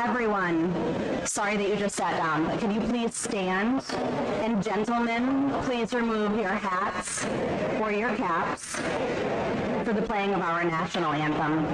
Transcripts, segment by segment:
everyone, sorry that you just sat down, but can you please stand? And gentlemen, please remove your hats or your caps for the playing of our national anthem.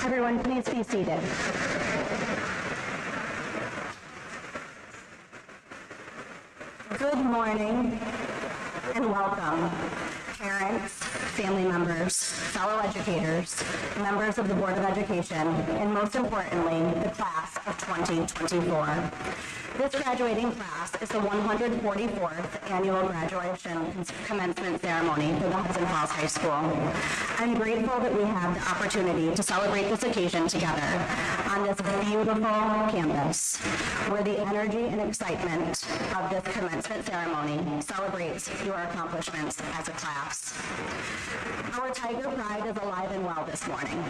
Everyone, please be seated. Good morning and welcome, parents, family members, fellow educators, members of the Board of Education, and most importantly, the class of 2024. This graduating class is the 144th annual graduation commencement ceremony for the Hudson Falls High School. I'm grateful that we have the opportunity to celebrate this occasion together on this beautiful campus, where the energy and excitement of this commencement ceremony celebrates your accomplishments as a class. Our Tiger Pride is alive and well this morning.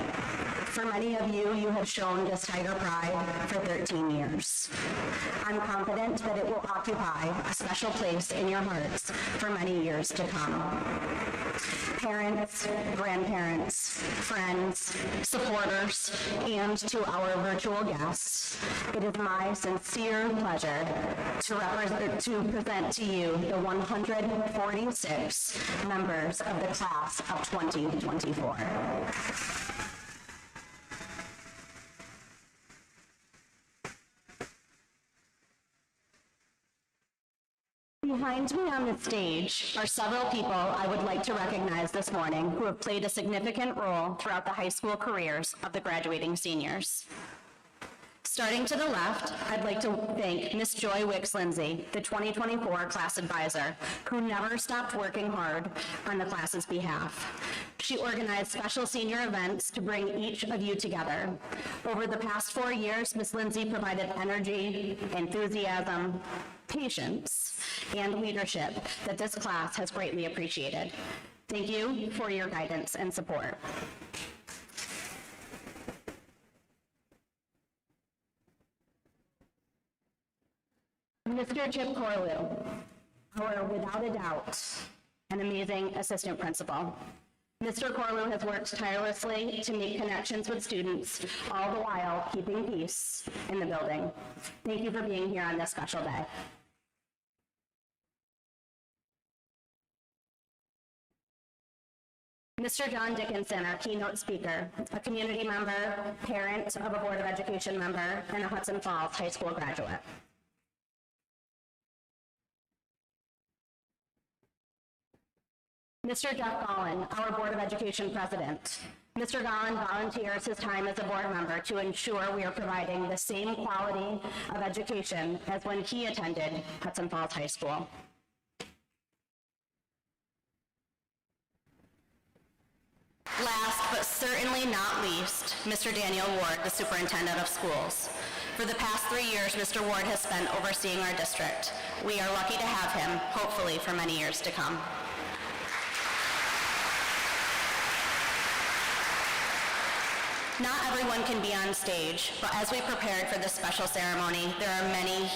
For many of you, you have shown this Tiger Pride for 13 years. I'm confident that it will occupy a special place in your hearts for many years to come. Parents, grandparents, friends, supporters, and to our virtual guests, it is my sincere pleasure to present to you the 146 members of the class of 2024. Behind me on the stage are several people I would like to recognize this morning who have played a significant role throughout the high school careers of the graduating seniors. Starting to the left, I'd like to thank Ms. Joy Wicks-Lindsay, the 2024 class advisor, who never stopped working hard on the class's behalf. She organized special senior events to bring each of you together. Over the past 4 years, Ms. Lindsay provided energy, enthusiasm, patience, and leadership that this class has greatly appreciated. Thank you for your guidance and support. Mr. Chip Corlew, our without a doubt an amazing assistant principal. Mr. Corlew has worked tirelessly to make connections with students, all the while keeping peace in the building. Thank you for being here on this special day. Mr. John Dickinson, our keynote speaker, a community member, parent of a Board of Education member, and a Hudson Falls High School graduate. Mr. Jeff Gollin, our Board of Education president. Mr. Gollin volunteers his time as a board member to ensure we are providing the same quality of education as when he attended Hudson Falls High School. Last but certainly not least, Mr. Daniel Ward, the Superintendent of Schools. For the past 3 years, Mr. Ward has spent overseeing our district. We are lucky to have him, hopefully for many years to come. Not everyone can be on stage, but as we prepared for this special ceremony, there are many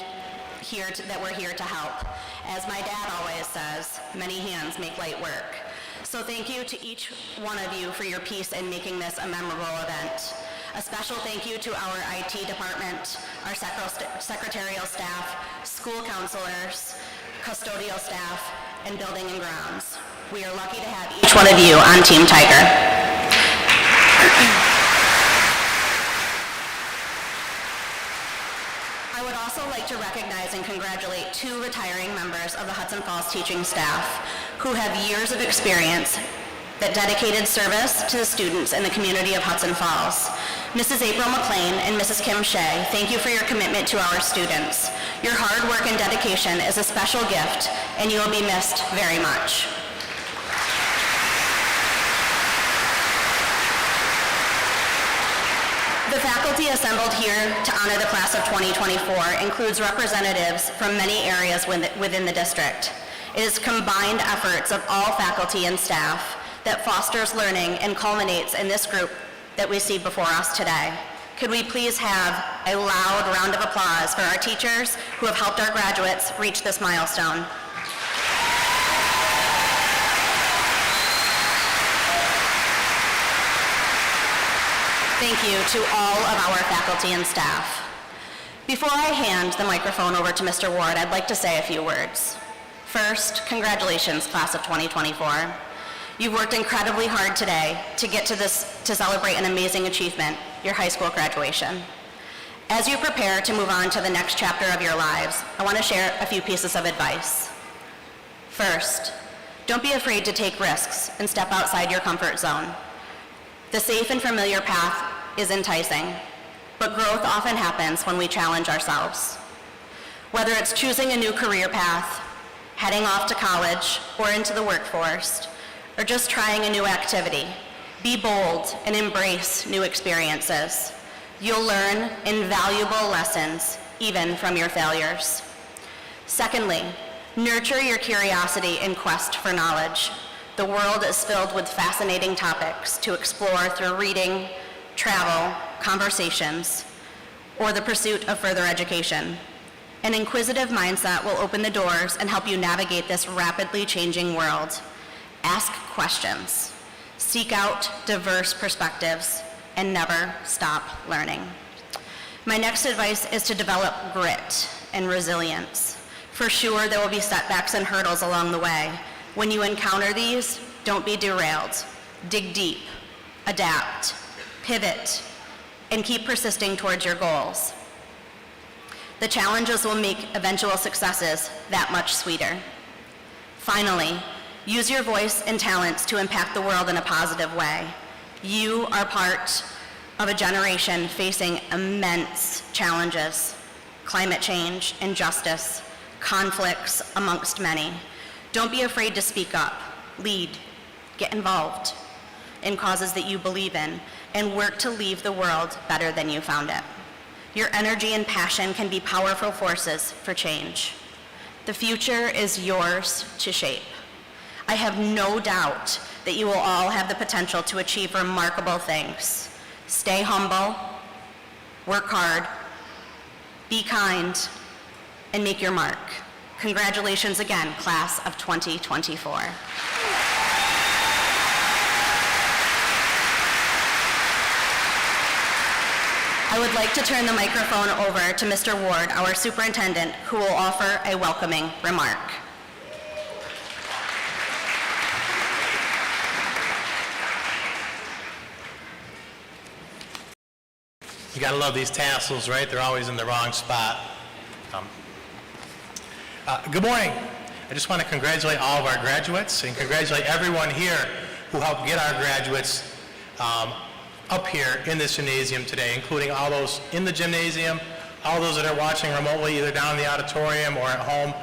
that we're here to help. As my dad always says, many hands make light work. So thank you to each one of you for your piece in making this a memorable event. A special thank you to our IT department, our secretarial staff, school counselors, custodial staff, and building and grounds. We are lucky to have each one of you on Team Tiger. I would also like to recognize and congratulate 2 retiring members of the Hudson Falls teaching staff who have years of experience that dedicated service to the students in the community of Hudson Falls. Mrs. April McLean and Mrs. Kim Shea, thank you for your commitment to our students. Your hard work and dedication is a special gift, and you will be missed very much. The faculty assembled here to honor the class of 2024 includes representatives from many areas within the district. It is combined efforts of all faculty and staff that fosters learning and culminates in this group that we see before us today. Could we please have a loud round of applause for our teachers who have helped our graduates reach this milestone? Thank you to all of our faculty and staff. Before I hand the microphone over to Mr. Ward, I'd like to say a few words. First, congratulations, class of 2024. You've worked incredibly hard today to get to celebrate an amazing achievement, your high school graduation. As you prepare to move on to the next chapter of your lives, I want to share a few pieces of advice. First, don't be afraid to take risks and step outside your comfort zone. The safe and familiar path is enticing, but growth often happens when we challenge ourselves. Whether it's choosing a new career path, heading off to college or into the workforce, or just trying a new activity, be bold and embrace new experiences. You'll learn invaluable lessons, even from your failures. Secondly, nurture your curiosity and quest for knowledge. The world is filled with fascinating topics to explore through reading, travel, conversations, or the pursuit of further education. An inquisitive mindset will open the doors and help you navigate this rapidly changing world. Ask questions, seek out diverse perspectives, and never stop learning. My next advice is to develop grit and resilience. For sure, there will be setbacks and hurdles along the way. When you encounter these, don't be derailed. Dig deep, adapt, pivot, and keep persisting towards your goals. The challenges will make eventual successes that much sweeter. Finally, use your voice and talents to impact the world in a positive way. You are part of a generation facing immense challenges: climate change, injustice, conflicts amongst many. Don't be afraid to speak up, lead, get involved in causes that you believe in, and work to leave the world better than you found it. Your energy and passion can be powerful forces for change. The future is yours to shape. I have no doubt that you will all have the potential to achieve remarkable things. Stay humble, work hard, be kind, and make your mark. Congratulations again, class of 2024. I would like to turn the microphone over to Mr. Ward, our superintendent, who will offer a welcoming remark. You gotta love these tassels, right? They're always in the wrong spot. Good morning. I just want to congratulate all of our graduates and congratulate everyone here who helped get our graduates up here in this gymnasium today, including all those in the gymnasium, all those that are watching remotely, either down in the auditorium or at home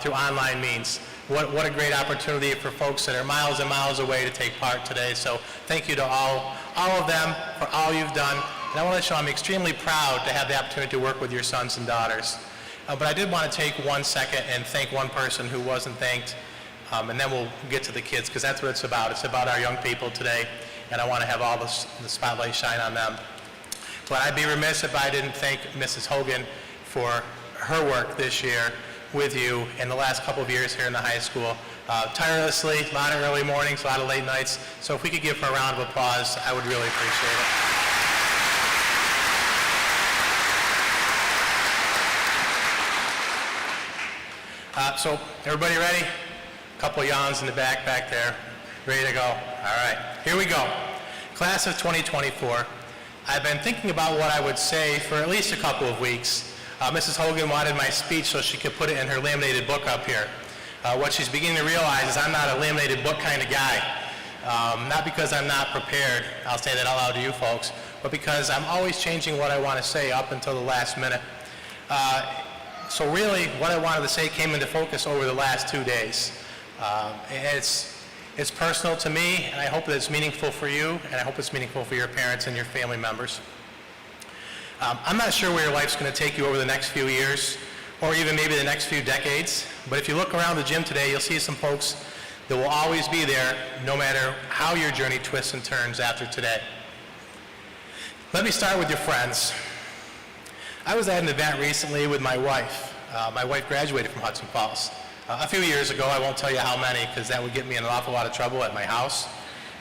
through online means. What a great opportunity for folks that are miles and miles away to take part today. So thank you to all of them for all you've done. And I want to let you know I'm extremely proud to have the opportunity to work with your sons and daughters. But I did want to take 1 second and thank one person who wasn't thanked, and then we'll get to the kids, because that's what it's about. It's about our young people today, and I want to have all the spotlight shine on them. But I'd be remiss if I didn't thank Mrs. Hogan for her work this year with you in the last couple of years here in the high school. Tirelessly, a lot of early mornings, a lot of late nights. So if we could give her a round of applause, I would really appreciate it. So everybody ready? A couple of yawns in the back there. Ready to go? All right, here we go. Class of 2024. I've been thinking about what I would say for at least a couple of weeks. Mrs. Hogan wanted my speech so she could put it in her laminated book up here. What she's beginning to realize is I'm not a laminated book kind of guy. Not because I'm not prepared, I'll say that out loud to you folks, but because I'm always changing what I want to say up until the last minute. So really, what I wanted to say came into focus over the last 2 days. It's personal to me, and I hope that it's meaningful for you, and I hope it's meaningful for your parents and your family members. I'm not sure where your life's going to take you over the next few years, or even maybe the next few decades, but if you look around the gym today, you'll see some folks that will always be there, no matter how your journey twists and turns after today. Let me start with your friends. I was at an event recently with my wife. My wife graduated from Hudson Falls. A few years ago, I won't tell you how many, because that would get me in an awful lot of trouble at my house.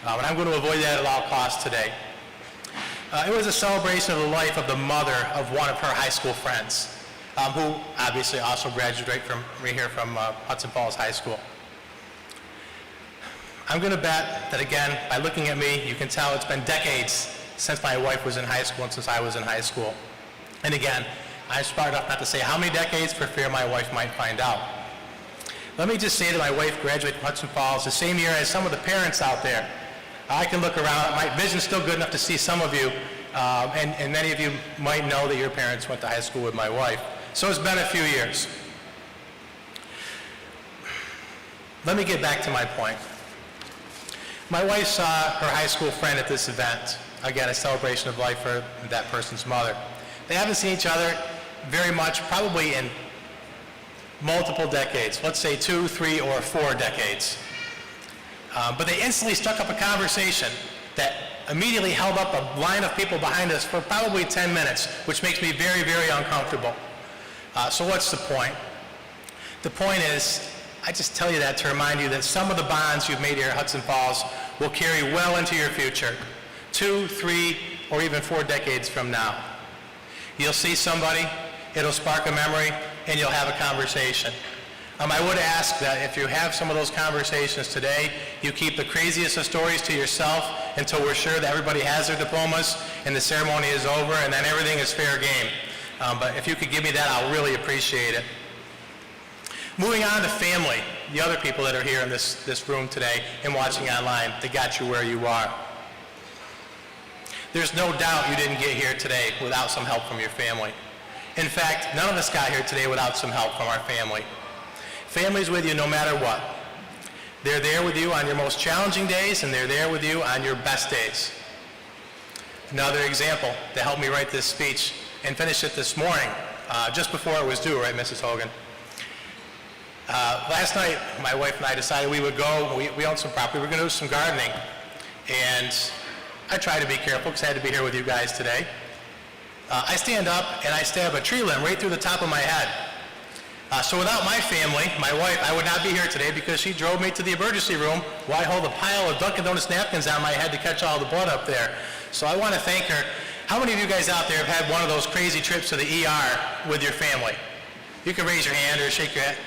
But I'm going to avoid that at all costs today. It was a celebration of the life of the mother of one of her high school friends, who obviously also graduated from right here from Hudson Falls High School. I'm going to bet that, again, by looking at me, you can tell it's been decades since my wife was in high school and since I was in high school. And again, I'm smart enough not to say how many decades for fear my wife might find out. Let me just say that my wife graduated from Hudson Falls the same year as some of the parents out there. I can look around, my vision's still good enough to see some of you, and many of you might know that your parents went to high school with my wife. So it's been a few years. Let me get back to my point. My wife saw her high school friend at this event. Again, a celebration of life for that person's mother. They haven't seen each other very much, probably in multiple decades. Let's say 2, 3, or 4 decades. But they instantly struck up a conversation that immediately held up a line of people behind us for probably 10 minutes, which makes me very, very uncomfortable. So what's the point? The point is, I just tell you that to remind you that some of the bonds you've made here at Hudson Falls will carry well into your future, 2, 3, or even 4 decades from now. You'll see somebody, it'll spark a memory, and you'll have a conversation. I would ask that if you have some of those conversations today, you keep the craziest of stories to yourself until we're sure that everybody has their diplomas and the ceremony is over and then everything is fair game. But if you could give me that, I'll really appreciate it. Moving on to family, the other people that are here in this room today and watching online that got you where you are. There's no doubt you didn't get here today without some help from your family. In fact, none of us got here today without some help from our family. Family's with you no matter what. They're there with you on your most challenging days, and they're there with you on your best days. Another example that helped me write this speech and finish it this morning, just before it was due, right, Mrs. Hogan? Last night, my wife and I decided we would go, we own some property, we're going to do some gardening. And I try to be careful because I had to be here with you guys today. I stand up and I stab a tree limb right through the top of my head. So without my family, my wife, I would not be here today because she drove me to the emergency room while I hold a pile of Dunkin' Donuts napkins on my head to catch all the blood up there. So I want to thank her. How many of you guys out there have had one of those crazy trips to the ER with your family? You can raise your hand or shake your head.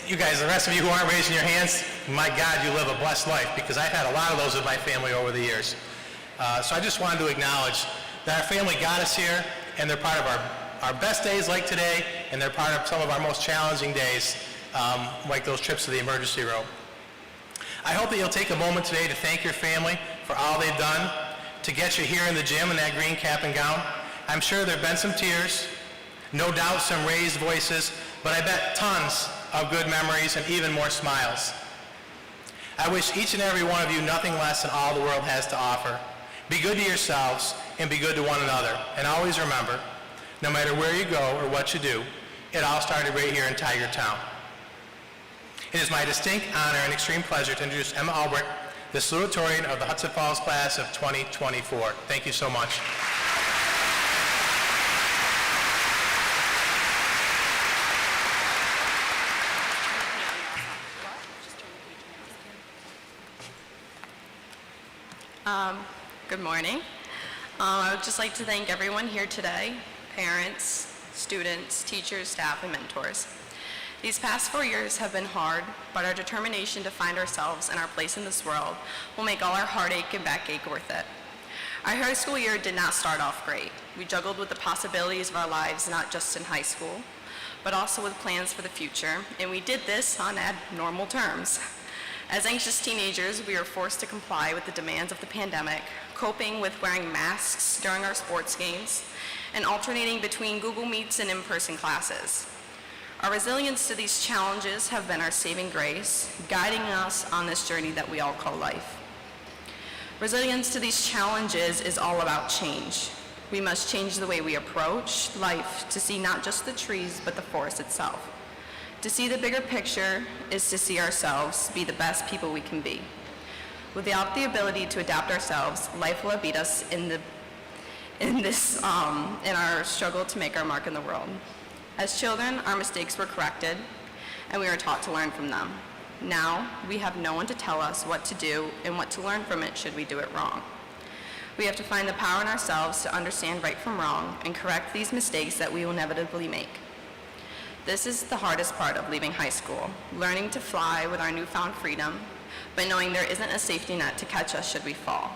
You guys, the rest of you who aren't raising your hands, my God, you live a blessed life, because I've had a lot of those with my family over the years. So I just wanted to acknowledge that our family got us here, and they're part of our best days like today, and they're part of some of our most challenging days, like those trips to the emergency room. I hope that you'll take a moment today to thank your family for all they've done to get you here in the gym in that green cap and gown. I'm sure there have been some tears, no doubt some raised voices, but I bet tons of good memories and even more smiles. I wish each and every one of you nothing less than all the world has to offer. Be good to yourselves and be good to one another. And always remember, no matter where you go or what you do, it all started right here in Tiger Town. It is my distinct honor and extreme pleasure to introduce Emma Albrecht, the Salutatorian of the Hudson Falls class of 2024. Thank you so much. Good morning. I would just like to thank everyone here today, parents, students, teachers, staff, and mentors. These past 4 years have been hard, but our determination to find ourselves and our place in this world will make all our heartache and backache worth it. Our high school year did not start off great. We juggled with the possibilities of our lives, not just in high school, but also with plans for the future, and we did this on abnormal terms. As anxious teenagers, we were forced to comply with the demands of the pandemic, coping with wearing masks during our sports games, and alternating between Google Meets and in-person classes. Our resilience to these challenges have been our saving grace, guiding us on this journey that we all call life. Resilience to these challenges is all about change. We must change the way we approach life to see not just the trees, but the forest itself. To see the bigger picture is to see ourselves be the best people we can be. Without the ability to adapt ourselves, life will beat us in our struggle to make our mark in the world. As children, our mistakes were corrected, and we were taught to learn from them. Now, we have no one to tell us what to do and what to learn from it should we do it wrong. We have to find the power in ourselves to understand right from wrong and correct these mistakes that we will inevitably make. This is the hardest part of leaving high school, learning to fly with our newfound freedom, but knowing there isn't a safety net to catch us should we fall.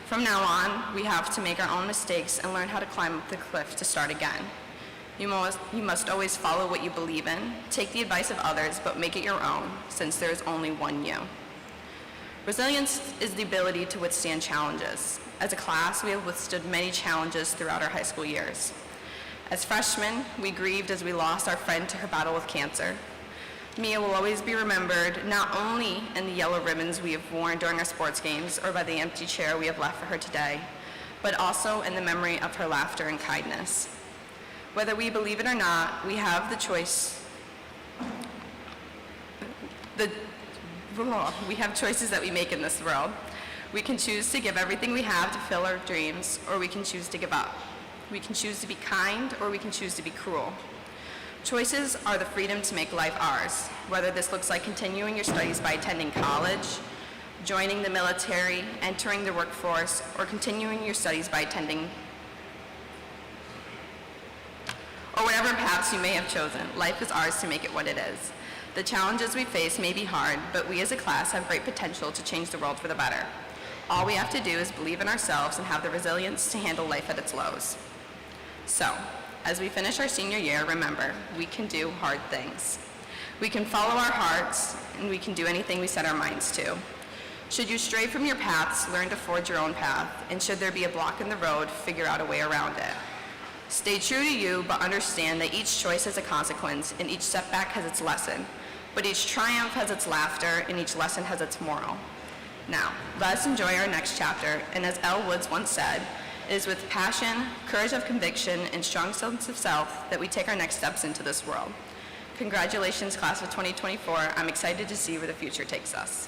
From now on, we have to make our own mistakes and learn how to climb up the cliff to start again. You must always follow what you believe in, take the advice of others, but make it your own, since there is only one you. Resilience is the ability to withstand challenges. As a class, we have withstood many challenges throughout our high school years. As freshmen, we grieved as we lost our friend to her battle with cancer. Mia will always be remembered not only in the yellow ribbons we have worn during our sports games or by the empty chair we have left for her today, but also in the memory of her laughter and kindness. Whether we believe it or not, we have the choice. We have choices that we make in this world. We can choose to give everything we have to fill our dreams, or we can choose to give up. We can choose to be kind, or we can choose to be cruel. Choices are the freedom to make life ours, whether this looks like continuing your studies by attending college, joining the military, entering the workforce, or continuing your studies by attending, or whatever paths you may have chosen. Life is ours to make it what it is. The challenges we face may be hard, but we as a class have great potential to change the world for the better. All we have to do is believe in ourselves and have the resilience to handle life at its lows. So, as we finish our senior year, remember, we can do hard things. We can follow our hearts, and we can do anything we set our minds to. Should you stray from your paths, learn to forge your own path, and should there be a block in the road, figure out a way around it. Stay true to you, but understand that each choice has a consequence, and each setback has its lesson. But each triumph has its laughter, and each lesson has its moral. Now, let us enjoy our next chapter, and as Elle Woods once said, it is with passion, courage of conviction, and strong sense of self that we take our next steps into this world. Congratulations, class of 2024. I'm excited to see where the future takes us.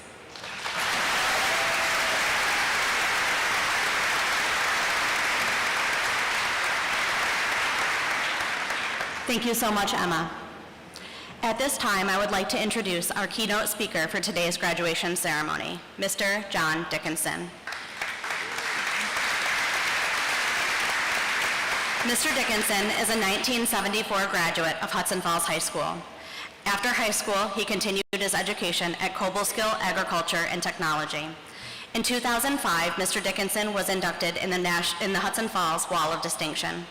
Thank you so much, Emma. At this time, I would like to introduce our keynote speaker for today's graduation ceremony, Mr. John Dickinson. Mr. Dickinson is a 1974 graduate of Hudson Falls High School. After high school, he continued his education at Cobleskill Agriculture and Technology. In 2005, Mr. Dickinson was inducted in the Hudson Falls Wall of Distinction.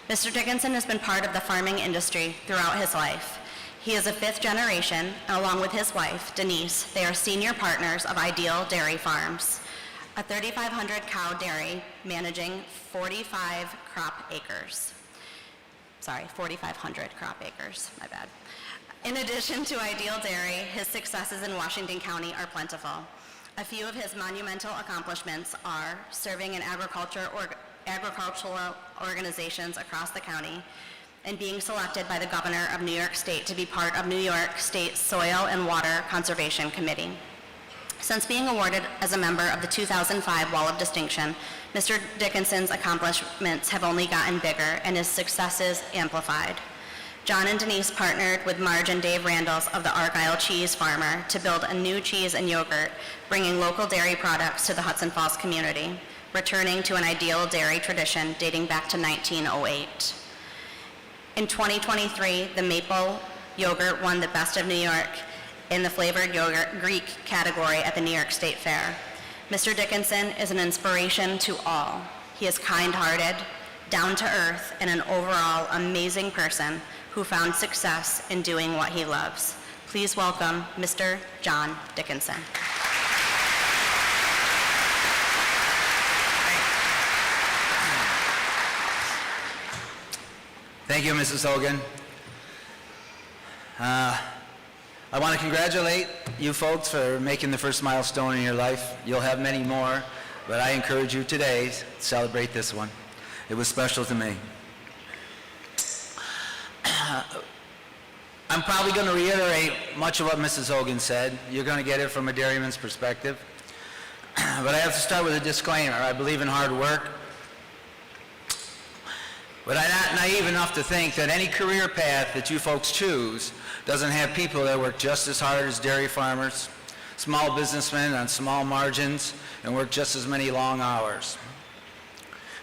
Mr. Dickinson has been part of the farming industry throughout his life. He is a fifth generation, and along with his wife, Denise, they are senior partners of Ideal Dairy Farms, a 3,500 cow dairy managing 4,500 crop acres, my bad. In addition to Ideal Dairy, his successes in Washington County are plentiful. A few of his monumental accomplishments are serving in agricultural organizations across the county and being selected by the Governor of New York State to be part of New York State's Soil and Water Conservation Committee. Since being awarded as a member of the 2005 Wall of Distinction, Mr. Dickinson's accomplishments have only gotten bigger and his successes amplified. John and Denise partnered with Marge and Dave Randalls of the Argyle Cheese Farmer to build a new cheese and yogurt, bringing local dairy products to the Hudson Falls community, returning to an Ideal Dairy tradition dating back to 1908. In 2023, the maple yogurt won the Best of New York in the flavored yogurt Greek category at the New York State Fair. Mr. Dickinson is an inspiration to all. He is kind-hearted, down to earth, and an overall amazing person who found success in doing what he loves. Please welcome Mr. John Dickinson. Thank you, Mrs. Hogan. I want to congratulate you folks for making the first milestone in your life. You'll have many more, but I encourage you today to celebrate this one. It was special to me. I'm probably going to reiterate much of what Mrs. Hogan said. You're going to get it from a dairyman's perspective. But I have to start with a disclaimer. I believe in hard work. But I'm not naive enough to think that any career path that you folks choose doesn't have people that work just as hard as dairy farmers, small businessmen on small margins, and work just as many long hours.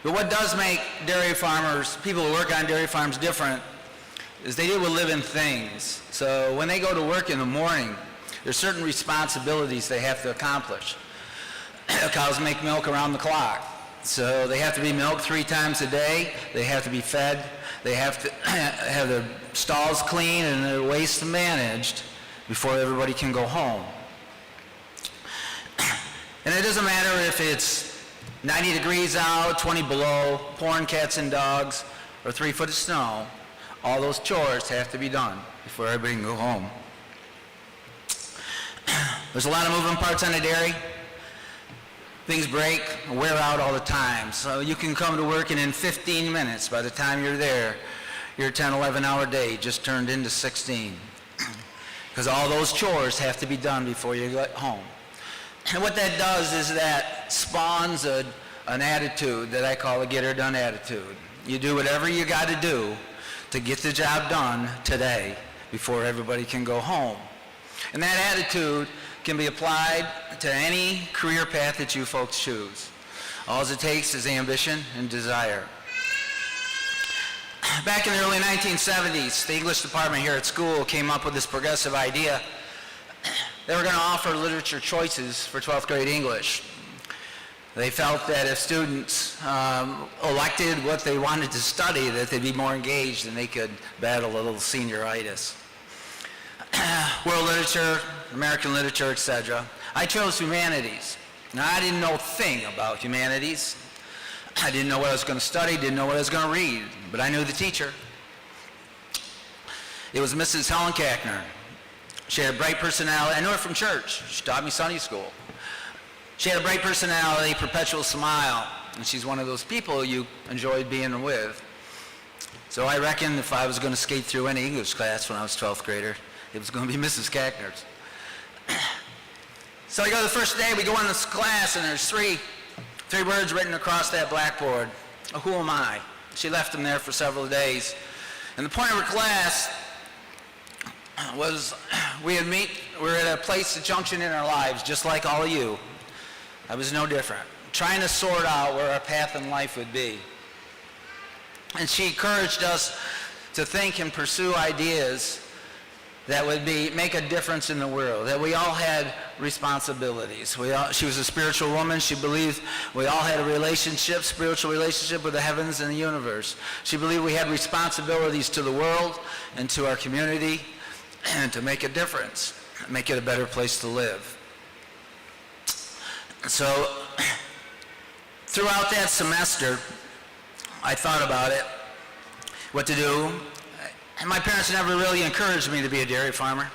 But what does make dairy farmers, people who work on dairy farms, different is they deal with living things. So when they go to work in the morning, there's certain responsibilities they have to accomplish. Cows make milk around the clock. So they have to be milked 3 times a day. They have to be fed. They have to have their stalls clean and their waste managed before everybody can go home. And it doesn't matter if it's 90 degrees out, 20 below, pouring cats and dogs, or 3 foot of snow. All those chores have to be done before everybody can go home. There's a lot of moving parts on a dairy. Things break, wear out all the time. So you can come to work and in 15 minutes, by the time you're there, your 10, 11-hour day just turned into 16. Because all those chores have to be done before you get home. And what that does is that spawns an attitude that I call a get-her-done attitude. You do whatever you got to do to get the job done today before everybody can go home. And that attitude can be applied to any career path that you folks choose. All it takes is ambition and desire. Back in the early 1970s, the English department here at school came up with this progressive idea. They were going to offer literature choices for 12th grade English. They felt that if students elected what they wanted to study, that they'd be more engaged and they could battle a little senioritis. World literature, American literature, etc. I chose humanities. Now, I didn't know a thing about humanities. I didn't know what I was going to study, didn't know what I was going to read, but I knew the teacher. It was Mrs. Helen Kackner. She had a bright personality. I knew her from church. She taught me Sunday school. She had a bright personality, perpetual smile, and she's one of those people you enjoyed being with. So I reckoned if I was going to skate through any English class when I was 12th grader, it was going to be Mrs. Kackner's. So I go the first day, we go in this class, and there's three words written across that blackboard. Who am I? She left them there for several days. And the point of her class was we were at a place, a junction in our lives, just like all of you. I was no different, trying to sort out where our path in life would be. And she encouraged us to think and pursue ideas that would make a difference in the world, that we all had responsibilities. She was a spiritual woman. She believed we all had a spiritual relationship with the heavens and the universe. She believed we had responsibilities to the world and to our community and to make a difference, make it a better place to live. So throughout that semester, I thought about it, what to do. And my parents never really encouraged me to be a dairy farmer.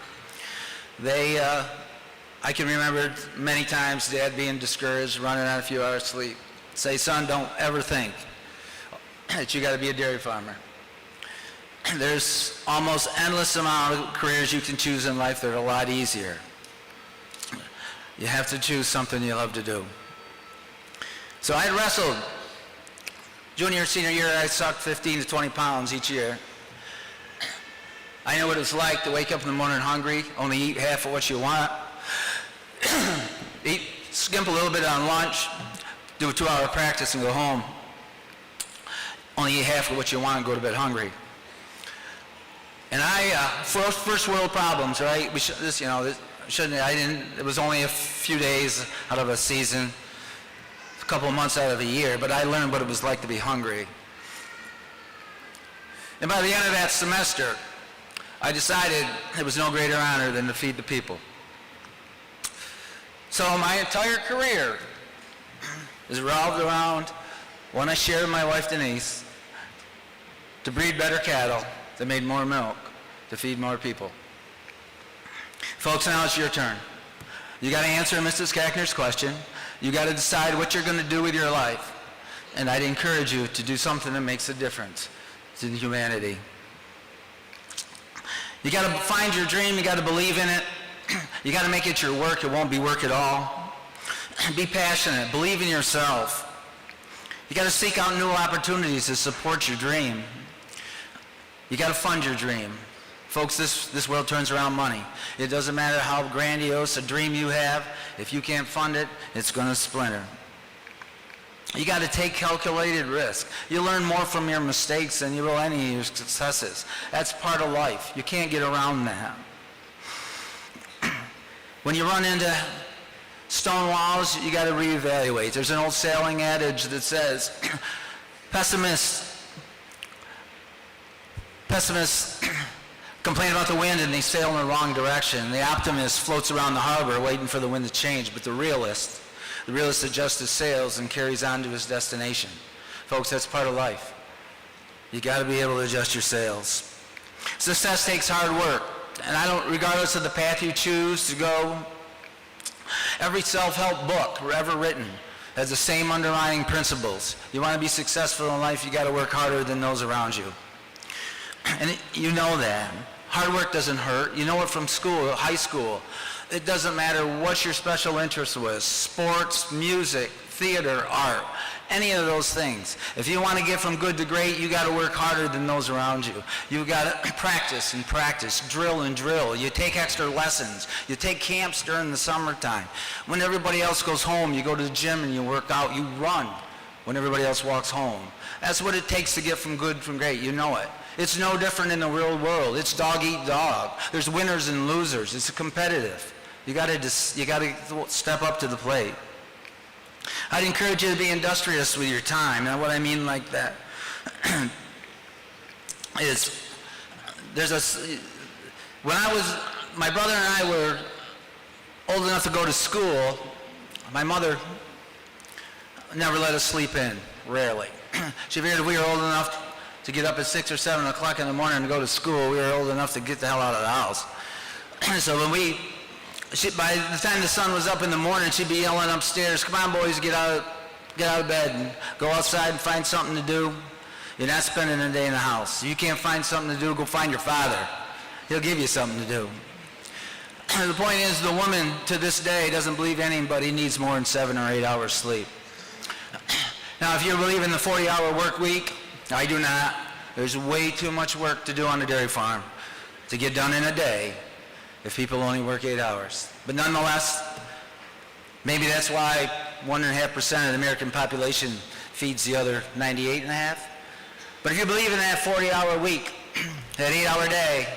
I can remember many times Dad being discouraged, running on a few hours sleep. Say, son, don't ever think that you got to be a dairy farmer. There's almost endless amount of careers you can choose in life that are a lot easier. You have to choose something you love to do. So I wrestled. Junior, senior year, I sucked 15 to 20 pounds each year. I know what it's like to wake up in the morning hungry, only eat half of what you want, skimp a little bit on lunch, do a 2-hour practice and go home, only eat half of what you want and go to bed hungry. And first world problems, right? It was only a few days out of a season, a couple of months out of a year, but I learned what it was like to be hungry. And by the end of that semester, I decided it was no greater honor than to feed the people. So my entire career is revolved around when I shared with my wife Denise to breed better cattle that made more milk to feed more people. Folks, now it's your turn. You got to answer Mrs. Kackner's question. You got to decide what you're going to do with your life. And I'd encourage you to do something that makes a difference to humanity. You got to find your dream. You got to believe in it. You got to make it your work. It won't be work at all. Be passionate. Believe in yourself. You got to seek out new opportunities to support your dream. You got to fund your dream. Folks, this world turns around money. It doesn't matter how grandiose a dream you have. If you can't fund it, it's going to splinter. You got to take calculated risk. You learn more from your mistakes than you will any of your successes. That's part of life. You can't get around that. When you run into stone walls, you got to reevaluate. There's an old sailing adage that says, pessimists complain about the wind and they sail in the wrong direction. The optimist floats around the harbor waiting for the wind to change, but the realist adjusts his sails and carries on to his destination. Folks, that's part of life. You got to be able to adjust your sails. Success takes hard work, and regardless of the path you choose to go, every self-help book ever written has the same underlying principles. You want to be successful in life, you got to work harder than those around you. And you know that. Hard work doesn't hurt. You know it from school, high school. It doesn't matter what your special interest was, sports, music, theater, art, any of those things. If you want to get from good to great, you got to work harder than those around you. You got to practice and practice, drill and drill. You take extra lessons. You take camps during the summertime. When everybody else goes home, you go to the gym and you work out. You run when everybody else walks home. That's what it takes to get from good from great. You know it. It's no different in the real world. It's dog eat dog. There's winners and losers. It's competitive. You got to step up to the plate. I'd encourage you to be industrious with your time. And what I mean like that is my brother and I were old enough to go to school. My mother never let us sleep in, rarely. She figured if we were old enough to get up at 6 or 7 o'clock in the morning and go to school, we were old enough to get the hell out of the house. So by the time the sun was up in the morning, she'd be yelling upstairs, "Come on, boys, get out of bed and go outside and find something to do." You're not spending a day in the house. If you can't find something to do, go find your father. He'll give you something to do. The point is, the woman to this day doesn't believe anybody needs more than 7 or 8 hours sleep. Now, if you believe in the 40-hour work week, I do not. There's way too much work to do on a dairy farm to get done in a day if people only work 8 hours. But nonetheless, maybe that's why 1.5% of the American population feeds the other 98.5%. But if you believe in that 40-hour week, that 8-hour day,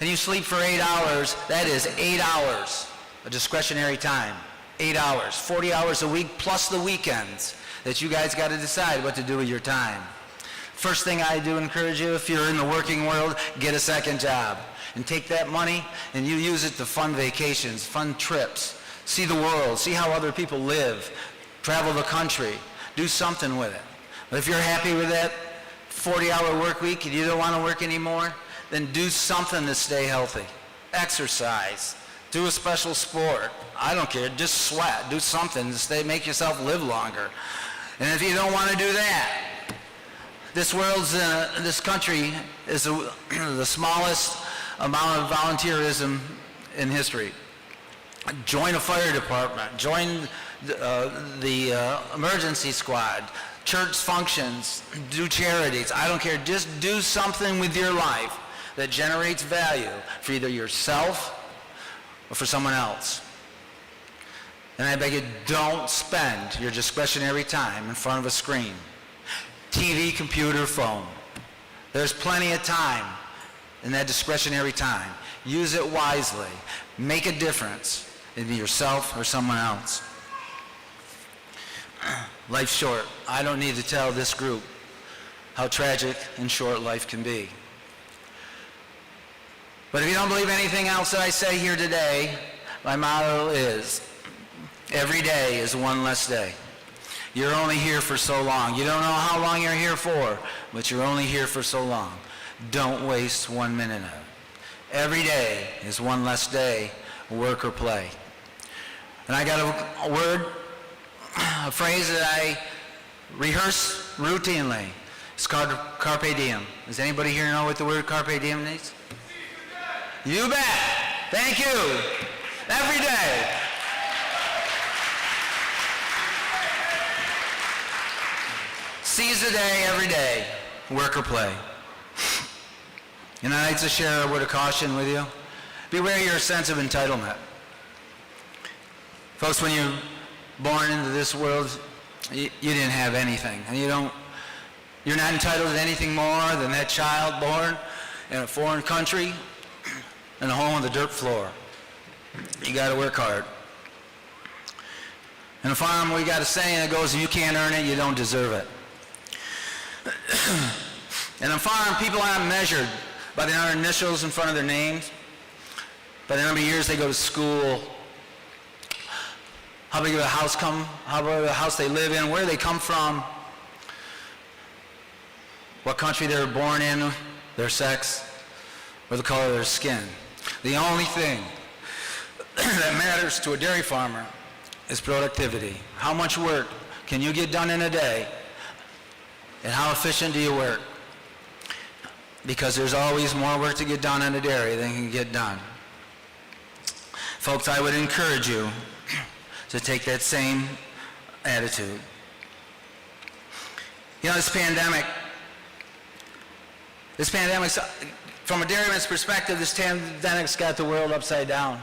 and you sleep for 8 hours, that is 8 hours of discretionary time. 8 hours, 40 hours a week plus the weekends that you guys got to decide what to do with your time. First thing I do encourage you, if you're in the working world, get a second job. And take that money and you use it to fund vacations, fund trips, see the world, see how other people live, travel the country, do something with it. But if you're happy with that 40-hour work week and you don't want to work anymore, then do something to stay healthy. Exercise, do a special sport. I don't care, just sweat, do something to make yourself live longer. And if you don't want to do that, this country is the smallest amount of volunteerism in history. Join a fire department, join the emergency squad, church functions, do charities. I don't care, just do something with your life that generates value for either yourself or for someone else. And I beg you, don't spend your discretionary time in front of a screen. TV, computer, phone. There's plenty of time in that discretionary time. Use it wisely. Make a difference in yourself or someone else. Life's short. I don't need to tell this group how tragic and short life can be. But if you don't believe anything else that I say here today, my motto is, every day is one less day. You're only here for so long. You don't know how long you're here for, but you're only here for so long. Don't waste 1 minute of it. Every day is one less day, work or play. And I got a word, a phrase that I rehearse routinely. It's called carpe diem. Does anybody here know what the word carpe diem means? You bet. Thank you. Every day. Seize the day every day, work or play. And I'd like to share a word of caution with you. Beware your sense of entitlement. Folks, when you're born into this world, you didn't have anything. And you're not entitled to anything more than that child born in a foreign country in a home on the dirt floor. You got to work hard. In a farm, we got a saying that goes, if you can't earn it, you don't deserve it. In a farm, people aren't measured by their initials in front of their names, by the number of years they go to school, how big of a house they live in, where they come from, what country they were born in, their sex, or the color of their skin. The only thing that matters to a dairy farmer is productivity. How much work can you get done in a day, and how efficient do you work? Because there's always more work to get done in a dairy than can get done. Folks, I would encourage you to take that same attitude. You know, this pandemic, from a dairyman's perspective, this pandemic's got the world upside down.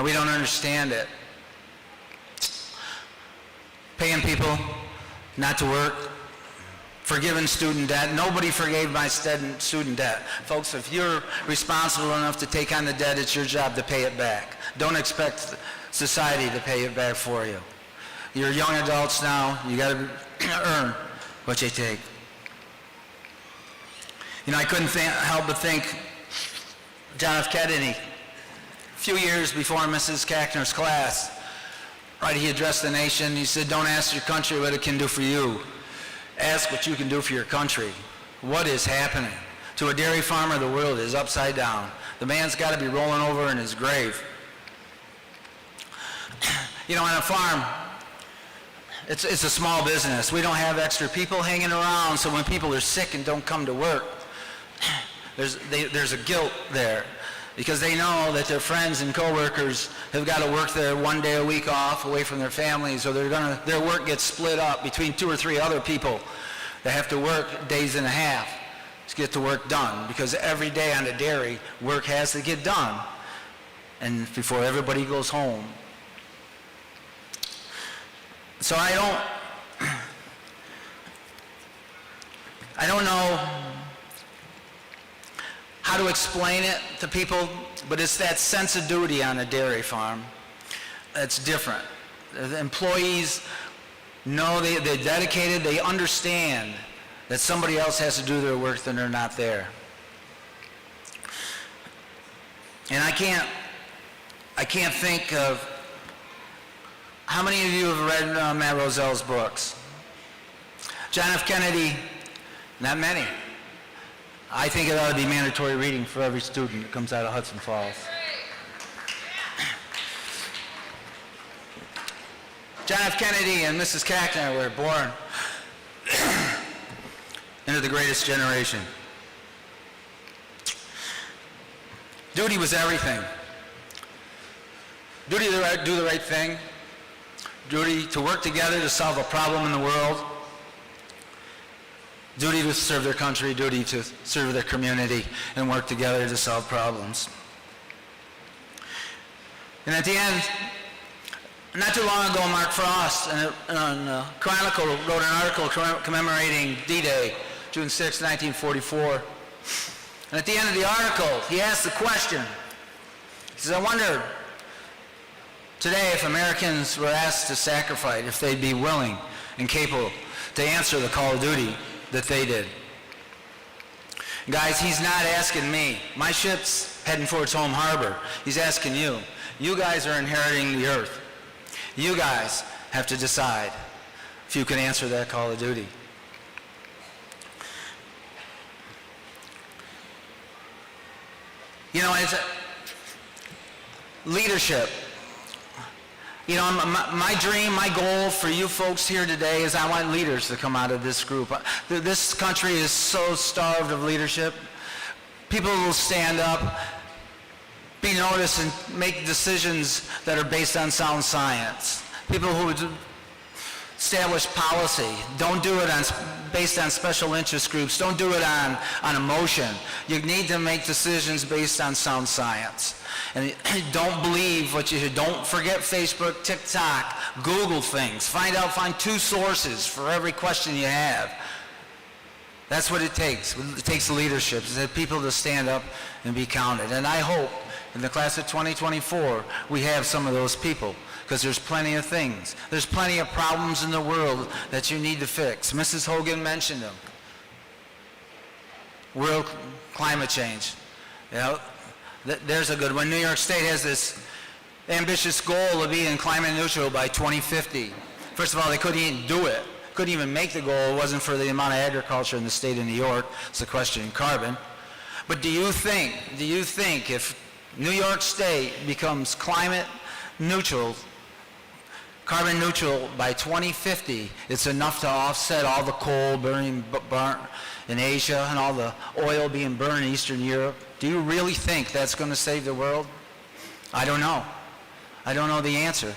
We don't understand it. Paying people not to work, forgiving student debt. Nobody forgave my student debt. Folks, if you're responsible enough to take on the debt, it's your job to pay it back. Don't expect society to pay it back for you. You're young adults now. You got to earn what you take. You know, I couldn't help but think John F. Kennedy, a few years before Mrs. Kackner's class, right, he addressed the nation. He said, don't ask your country what it can do for you. Ask what you can do for your country. What is happening? To a dairy farmer, the world is upside down. The man's got to be rolling over in his grave. You know, on a farm, it's a small business. We don't have extra people hanging around, so when people are sick and don't come to work, there's a guilt there, because they know that their friends and coworkers have got to work their 1 day a week off away from their families, or their work gets split up between 2 or 3 other people that have to work days and a half to get the work done, because every day on the dairy, work has to get done, and before everybody goes home. So I don't know how to explain it to people, but it's that sense of duty on a dairy farm that's different. The employees know they're dedicated, they understand that somebody else has to do their work, then they're not there. And I can't think of how many of you have read Matt Rozelle's books? John F. Kennedy, not many. I think it ought to be mandatory reading for every student that comes out of Hudson Falls. John F. Kennedy and Mrs. Kackner were born into the greatest generation. Duty was everything. Duty to do the right thing. Duty to work together to solve a problem in the world. Duty to serve their country, duty to serve their community, and work together to solve problems. And at the end, not too long ago, Mark Frost in Chronicle wrote an article commemorating D-Day, June 6, 1944. And at the end of the article, he asked the question. He says, I wonder today if Americans were asked to sacrifice, if they'd be willing and capable to answer the call of duty that they did. Guys, he's not asking me. My ship's heading for its home harbor. He's asking you. You guys are inheriting the earth. You guys have to decide if you can answer that call of duty. You know, it's leadership. You know, my dream, my goal for you folks here today is I want leaders to come out of this group. This country is so starved of leadership. People will stand up, be noticed, and make decisions that are based on sound science. People who would establish policy. Don't do it based on special interest groups. Don't do it on emotion. You need to make decisions based on sound science. And don't believe what you hear. Don't forget Facebook, TikTok, Google things. Find 2 sources for every question you have. That's what it takes. It takes leadership. It's that people to stand up and be counted. And I hope in the class of 2024 we have some of those people, because there's plenty of things. There's plenty of problems in the world that you need to fix. Mrs. Hogan mentioned them. World climate change. You know, there's a good one. New York State has this ambitious goal of being climate neutral by 2050. If all, they couldn't even do it. Couldn't even make the goal. It wasn't for the amount of agriculture in the state of New York sequestering carbon. But do you think if New York State becomes climate neutral, carbon neutral by 2050, it's enough to offset all the coal burnt in Asia and all the oil being burned in Eastern Europe? Do you really think that's going to save the world? I don't know. I don't know the answer.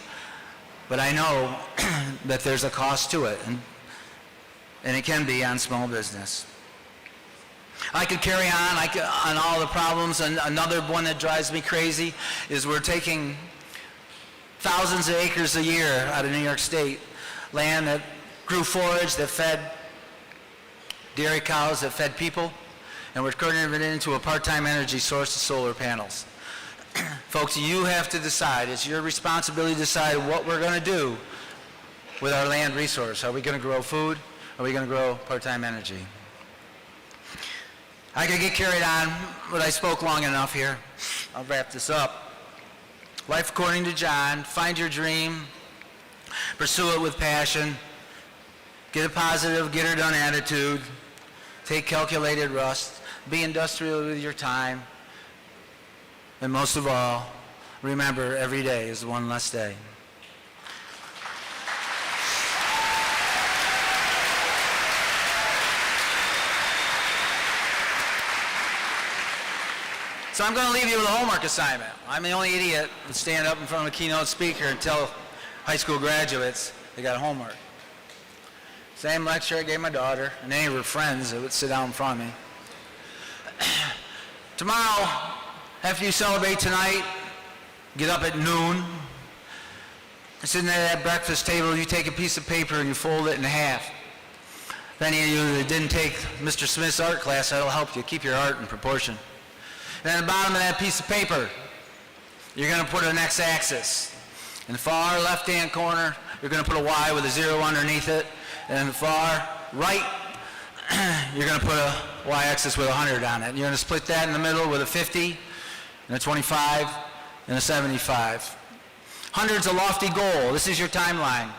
But I know that there's a cost to it, and it can be on small business. I could carry on all the problems, and another one that drives me crazy is we're taking thousands of acres a year out of New York State, land that grew forage, that fed dairy cows, that fed people, and we're turning it into a part-time energy source of solar panels. Folks, you have to decide. It's your responsibility to decide what we're going to do with our land resource. Are we going to grow food? Are we going to grow part-time energy? I could get carried on, but I spoke long enough here. I'll wrap this up. Life according to John. Find your dream. Pursue it with passion. Get a positive, get her done attitude. Take calculated rest. Be industrial with your time. And most of all, remember, every day is one less day. So I'm going to leave you with a homework assignment. I'm the only idiot that stand up in front of a keynote speaker and tell high school graduates they got homework. Same lecture I gave my daughter and any of her friends that would sit down in front of me. Tomorrow, after you celebrate tonight, get up at noon. Sitting at that breakfast table, you take a piece of paper and you fold it in half. If any of you that didn't take Mr. Smith's art class, that'll help you keep your art in proportion. And at the bottom of that piece of paper, you're going to put an x-axis. In the far left-hand corner, you're going to put a Y with a 0 underneath it. And in the far right, you're going to put a y-axis with 100 on it. And you're going to split that in the middle with a 50, and a 25, and a 75. 100's a lofty goal. This is your timeline.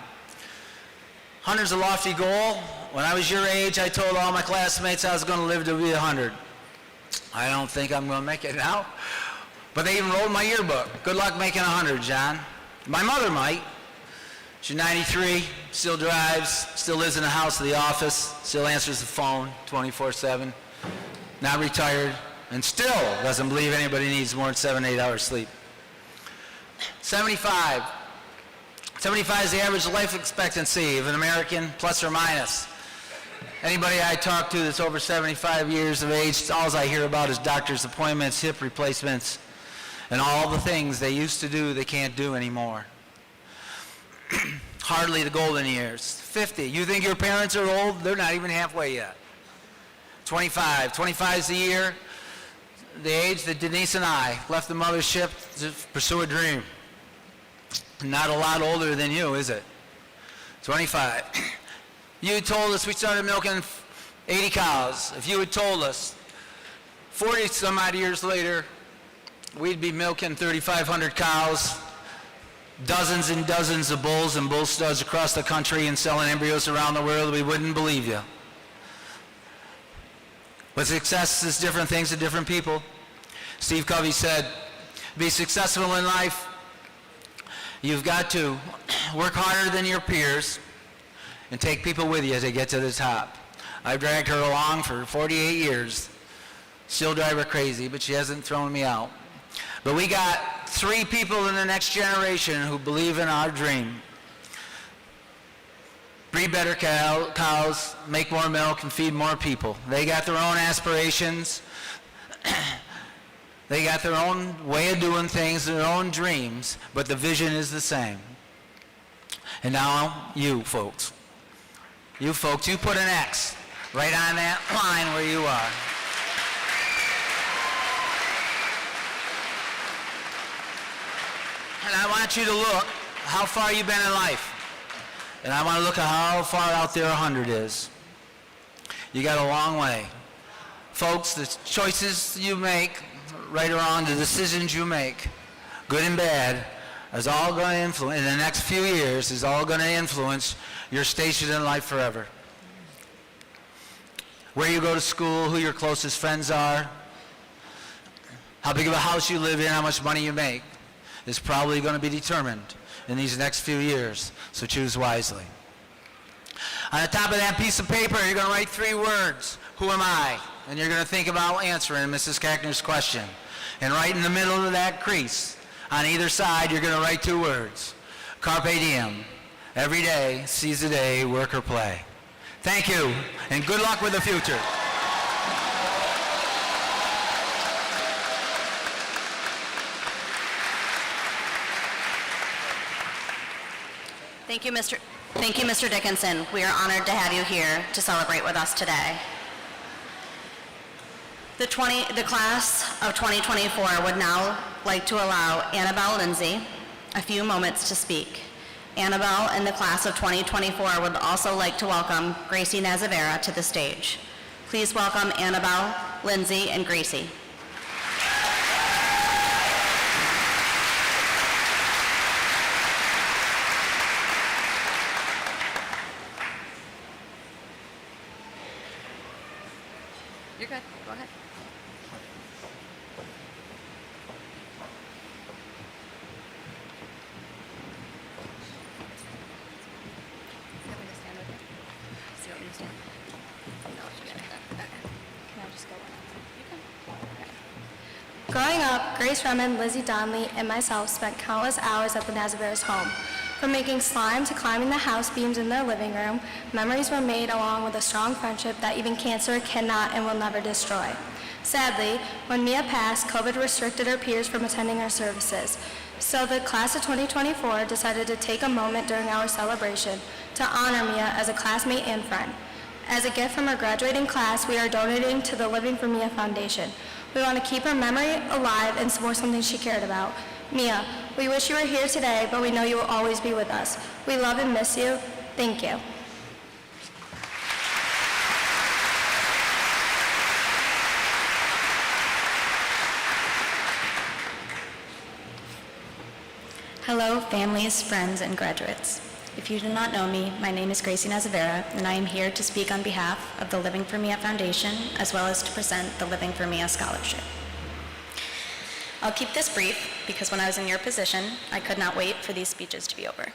100's a lofty goal. When I was your age, I told all my classmates I was going to live to be 100. I don't think I'm going to make it now. But they even wrote my yearbook. Good luck making 100, John. My mother might. She's 93, still drives, still lives in the house of the office, still answers the phone 24/7, not retired, and still doesn't believe anybody needs more than 7-8 hours sleep. 75. 75 is the average life expectancy of an American, plus or minus. Anybody I talk to that's over 75 years of age, all I hear about is doctor's appointments, hip replacements, and all the things they used to do they can't do anymore. Hardly the golden years. 50. You think your parents are old? They're not even halfway yet. 25. 25 is the year the age that Denise and I left the mothership to pursue a dream. Not a lot older than you, is it? 25. You told us we started milking 80 cows. If you had told us 40 some odd years later we'd be milking 3,500 cows, dozens and dozens of bulls and bull studs across the country and selling embryos around the world, we wouldn't believe you. But success is different things to different people. Steve Covey said, to be successful in life, you've got to work harder than your peers and take people with you to get to the top. I've dragged her along for 48 years. Still drive her crazy, but she hasn't thrown me out. But we got 3 people in the next generation who believe in our dream. Breed better cows, make more milk, and feed more people. They got their own aspirations. They got their own way of doing things, their own dreams, but the vision is the same. And now you folks. You folks, you put an X right on that line where you are. And I want you to look how far you've been in life. And I want to look at how far out there 100 is. You got a long way. Folks, the choices you make, right or wrong, the decisions you make, good and bad, is all going to influence, in the next few years, is all going to influence your station in life forever. Where you go to school, who your closest friends are, how big of a house you live in, how much money you make, is probably going to be determined in these next few years, so choose wisely. On the top of that piece of paper, you're going to write 3 words, who am I? And you're going to think about answering Mrs. Kackner's question. And right in the middle of that crease, on either side, you're going to write 2 words, carpe diem. Every day, seize the day, work or play. Thank you, and good luck with the future. Thank you, Mr. Dickinson. We are honored to have you here to celebrate with us today. The class of 2024 would now like to allow Annabelle Lindsay a few moments to speak. Annabelle and the class of 2024 would also like to welcome Gracie Nazavera to the stage. Please welcome Annabelle, Lindsay, and Gracie. You're good. Go ahead. Growing up, Grace Redmond, Lizzie Donnelly, and myself spent countless hours at the Nazavera's home. From making slime to climbing the house beams in their living room, memories were made along with a strong friendship that even cancer cannot and will never destroy. Sadly, when Mia passed, COVID restricted her peers from attending our services. So the class of 2024 decided to take a moment during our celebration to honor Mia as a classmate and friend. As a gift from our graduating class, we are donating to the Living for Mia Foundation. We want to keep her memory alive and support something she cared about. Mia, we wish you were here today, but we know you will always be with us. We love and miss you. Thank you. Hello, families, friends, and graduates. If you do not know me, my name is Gracie Nazavera, and I am here to speak on behalf of the Living for Mia Foundation, as well as to present the Living for Mia Scholarship. I'll keep this brief because when I was in your position, I could not wait for these speeches to be over.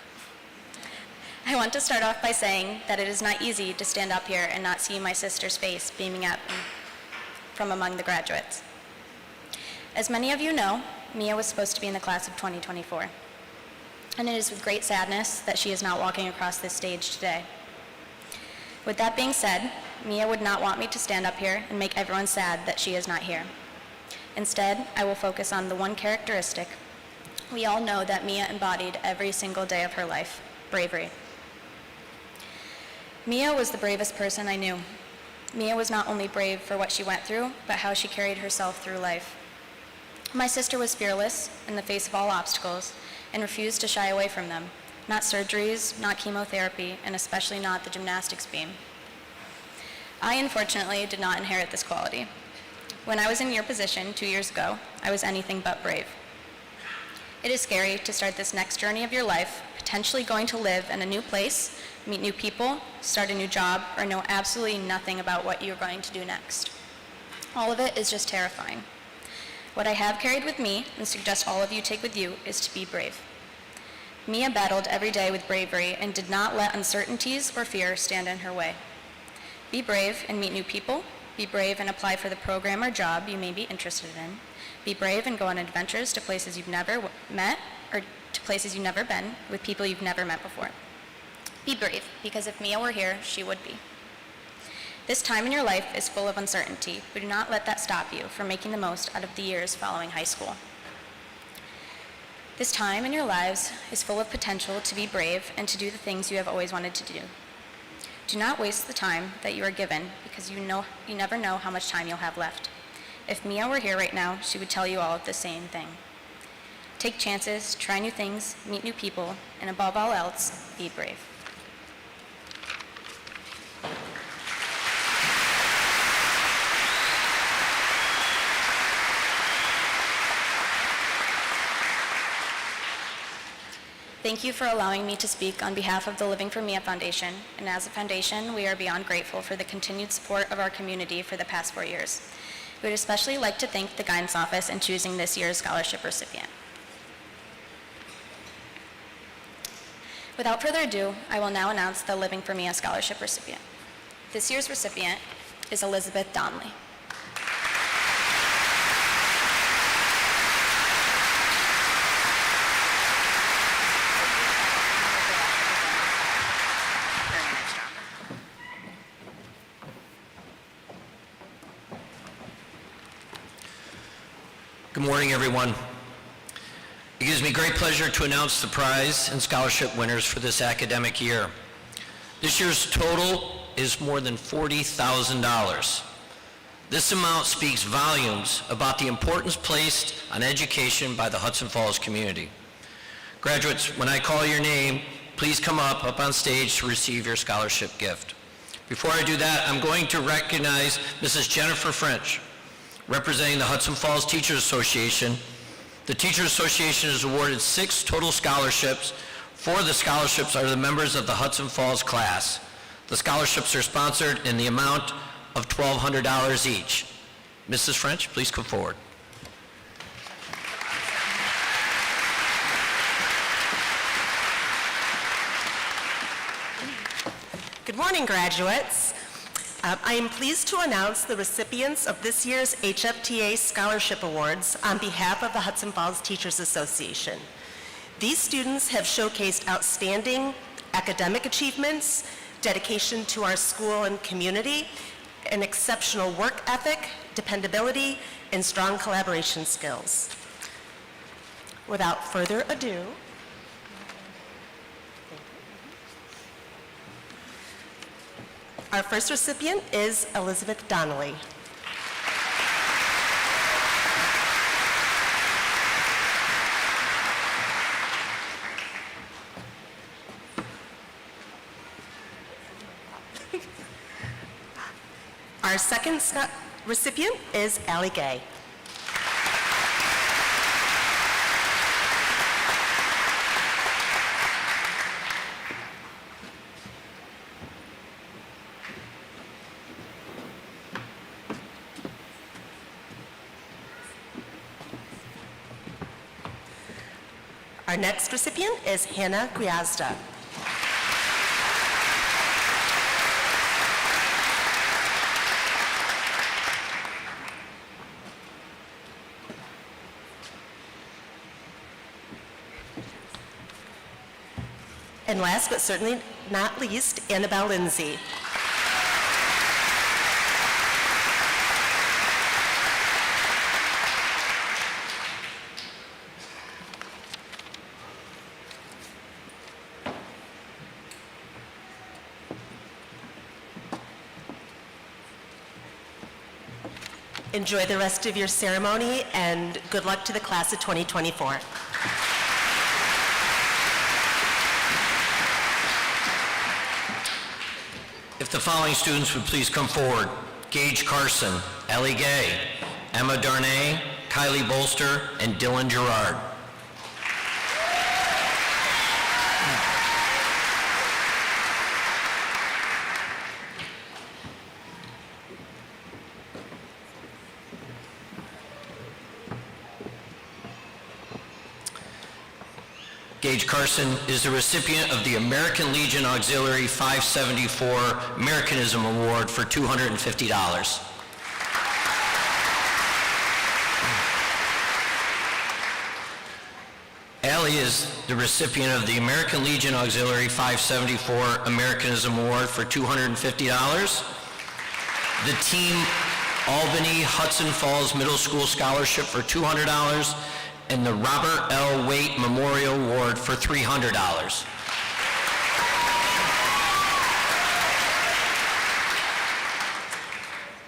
I want to start off by saying that it is not easy to stand up here and not see my sister's face beaming at me from among the graduates. As many of you know, Mia was supposed to be in the class of 2024. And it is with great sadness that she is not walking across this stage today. With that being said, Mia would not want me to stand up here and make everyone sad that she is not here. Instead, I will focus on the one characteristic we all know that Mia embodied every single day of her life: bravery. Mia was the bravest person I knew. Mia was not only brave for what she went through, but how she carried herself through life. My sister was fearless in the face of all obstacles and refused to shy away from them. Not surgeries, not chemotherapy, and especially not the gymnastics beam. I, unfortunately, did not inherit this quality. When I was in your position 2 years ago, I was anything but brave. It is scary to start this next journey of your life, potentially going to live in a new place, meet new people, start a new job, or know absolutely nothing about what you're going to do next. All of it is just terrifying. What I have carried with me, and suggest all of you take with you, is to be brave. Mia battled every day with bravery and did not let uncertainties or fear stand in her way. Be brave and meet new people. Be brave and apply for the program or job you may be interested in. Be brave and go on adventures to places you've never met or to places you've never been with people you've never met before. Be brave, because if Mia were here, she would be. This time in your life is full of uncertainty, but do not let that stop you from making the most out of the years following high school. This time in your lives is full of potential to be brave and to do the things you have always wanted to do. Do not waste the time that you are given, because you never know how much time you'll have left. If Mia were here right now, she would tell you all the same thing. Take chances, try new things, meet new people, and above all else, be brave. Thank you for allowing me to speak on behalf of the Living for Mia Foundation, and as a foundation, we are beyond grateful for the continued support of our community for the past 4 years. We would especially like to thank the Guidance Office in choosing this year's scholarship recipient. Without further ado, I will now announce the Living for Mia scholarship recipient. This year's recipient is Elizabeth Donnelly. Good morning, everyone. It gives me great pleasure to announce the prize and scholarship winners for this academic year. This year's total is more than $40,000. This amount speaks volumes about the importance placed on education by the Hudson Falls community. Graduates, when I call your name, please come up on stage to receive your scholarship gift. Before I do that, I'm going to recognize Mrs. Jennifer French, representing the Hudson Falls Teachers Association. The Teachers Association has awarded 6 total scholarships. 4 of the scholarships are the members of the Hudson Falls class. The scholarships are sponsored in the amount of $1,200 each. Mrs. French, please come forward. Good morning, graduates. I am pleased to announce the recipients of this year's HFTA Scholarship Awards on behalf of the Hudson Falls Teachers Association. These students have showcased outstanding academic achievements, dedication to our school and community, an exceptional work ethic, dependability, and strong collaboration skills. Without further ado, our first recipient is Elizabeth Donnelly. Our second recipient is Allie Gay. Our next recipient is Hannah Gwiazda. And last but certainly not least, Annabelle Lindsay. Enjoy the rest of your ceremony, and good luck to the class of 2024. If the following students would please come forward: Gage Carson, Ellie Gay, Emma Darnay, Kylie Bolster, and Dylan Gerard. Gage Carson is the recipient of the American Legion Auxiliary 574 Americanism Award for $250. Allie is the recipient of the American Legion Auxiliary 574 Americanism Award for $250. The Team Albany Hudson Falls Middle School Scholarship for $200, and the Robert L. Waite Memorial Award for $300.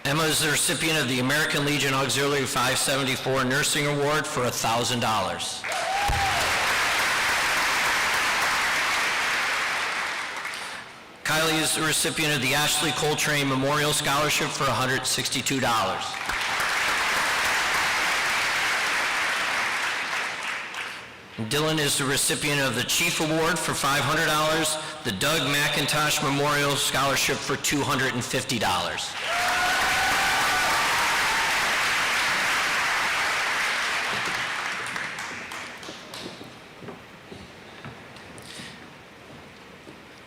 Emma is the recipient of the American Legion Auxiliary 574 Nursing Award for $1,000. Kylie is the recipient of the Ashley Coltrane Memorial Scholarship for $162. Dylan is the recipient of the Chief Award for $500, the Doug McIntosh Memorial Scholarship for $250.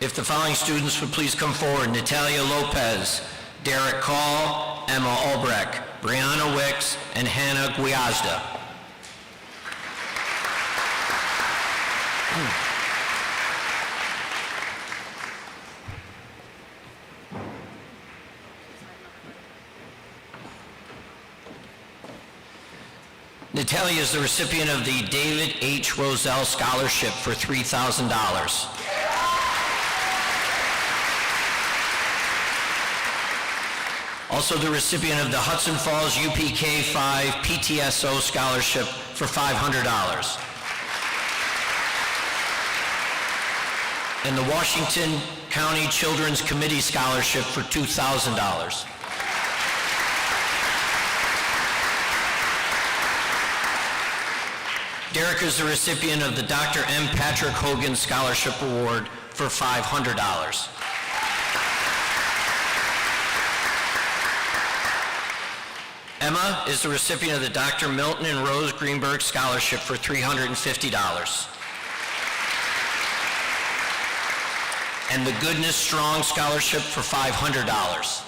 If the following students would please come forward: Natalia Lopez, Derek Call, Emma Albrecht, Brianna Wicks, and Hannah Guiazda. Natalia is the recipient of the David H. Roselle Scholarship for $3,000. Also the recipient of the Hudson Falls UPK 5 PTSO Scholarship for $500. And the Washington County Children's Committee Scholarship for $2,000. Derek is the recipient of the Dr. M. Patrick Hogan Scholarship Award for $500. Emma is the recipient of the Dr. Milton and Rose Greenberg Scholarship for $350. And the Goodness Strong Scholarship for $500.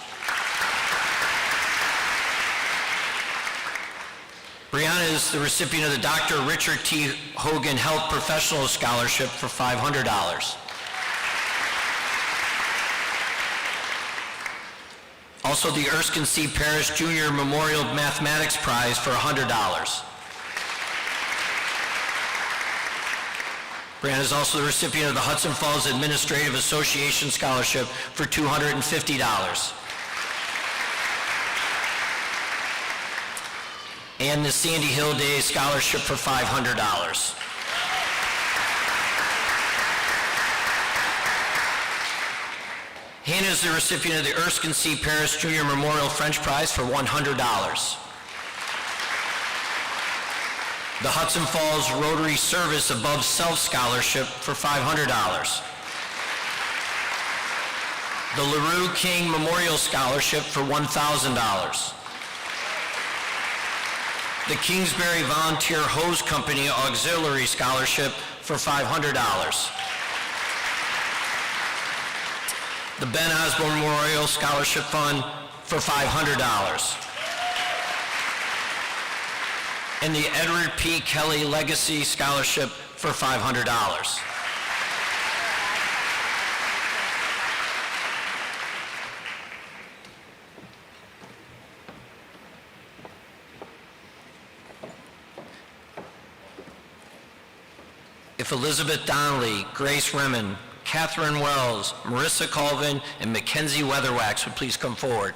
Brianna is the recipient of the Dr. Richard T. Hogan Health Professional Scholarship for $500. Also the Erskine C. Parrish Jr. Memorial Mathematics Prize for $100. Brianna is also the recipient of the Hudson Falls Administrative Association Scholarship for $250. And the Sandy Hill Day Scholarship for $500. Hannah is the recipient of the Erskine C. Parrish Jr. Memorial French Prize for $100. The Hudson Falls Rotary Service Above Self Scholarship for $500. The LaRue King Memorial Scholarship for $1,000. The Kingsbury Volunteer Hose Company Auxiliary Scholarship for $500. The Ben Osborne Memorial Scholarship Fund for $500. And the Edward P. Kelly Legacy Scholarship for $500. If Elizabeth Donnelly, Grace Remen, Catherine Wells, Marissa Colvin, and Mackenzie Weatherwax would please come forward.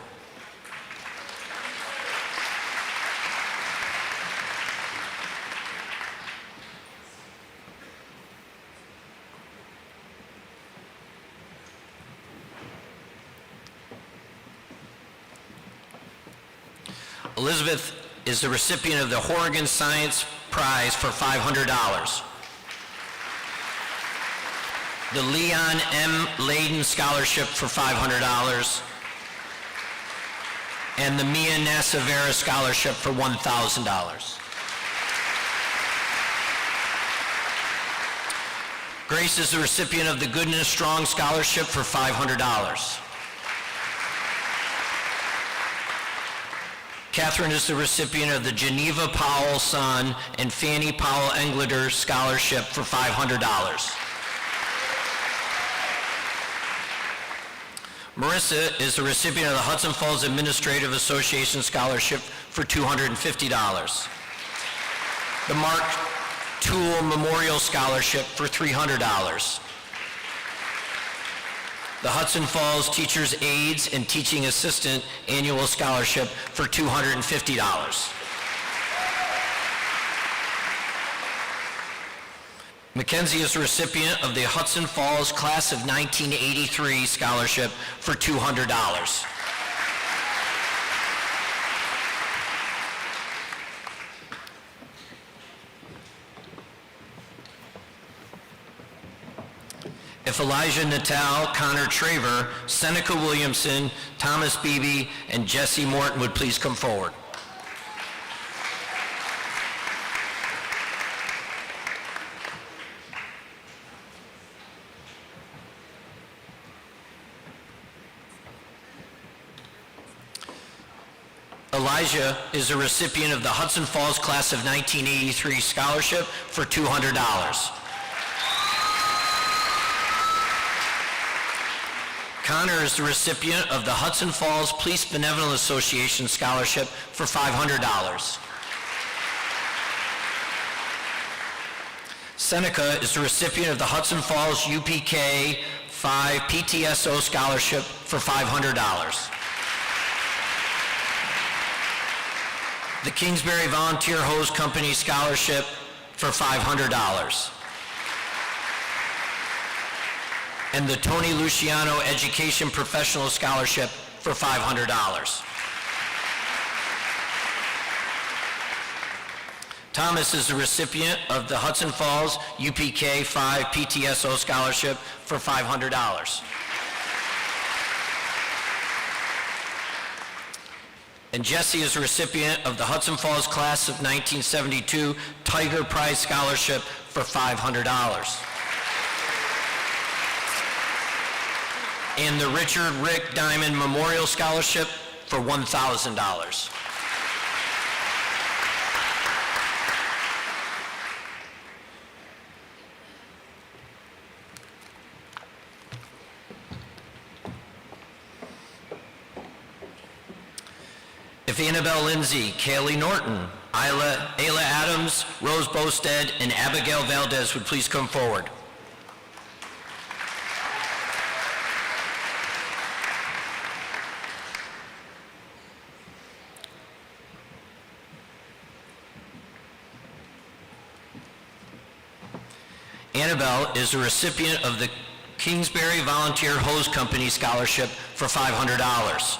Elizabeth is the recipient of the Horrigan Science Prize for $500. The Leon M. Layden Scholarship for $500. And the Mia Nassavera Scholarship for $1,000. Grace is the recipient of the Goodness Strong Scholarship for $500. Catherine is the recipient of the Geneva Powell Son and Fannie Powell Englander Scholarship for $500. Marissa is the recipient of the Hudson Falls Administrative Association Scholarship for $250. The Mark Toole Memorial Scholarship for $300. The Hudson Falls Teachers Aides and Teaching Assistant Annual Scholarship for $250. Mackenzie is the recipient of the Hudson Falls Class of 1983 Scholarship for $200. If Elijah Natal, Connor Traver, Seneca Williamson, Thomas Beebe, and Jesse Morton would please come forward. Elijah is a recipient of the Hudson Falls Class of 1983 Scholarship for $200. Connor is the recipient of the Hudson Falls Police Benevolent Association Scholarship for $500. Seneca is the recipient of the Hudson Falls UPK 5 PTSO Scholarship for $500. The Kingsbury Volunteer Hose Company Scholarship for $500. And the Tony Luciano Education Professional Scholarship for $500. Thomas is the recipient of the Hudson Falls UPK 5 PTSO Scholarship for $500. And Jesse is the recipient of the Hudson Falls Class of 1972 Tiger Prize Scholarship for $500. And the Richard Rick Diamond Memorial Scholarship for $1,000. If Annabelle Lindsay, Kaylee Norton, Ayla Adams, Rose Bosted, and Abigail Valdez would please come forward. Annabelle is a recipient of the Kingsbury Volunteer Hose Company Scholarship for $500.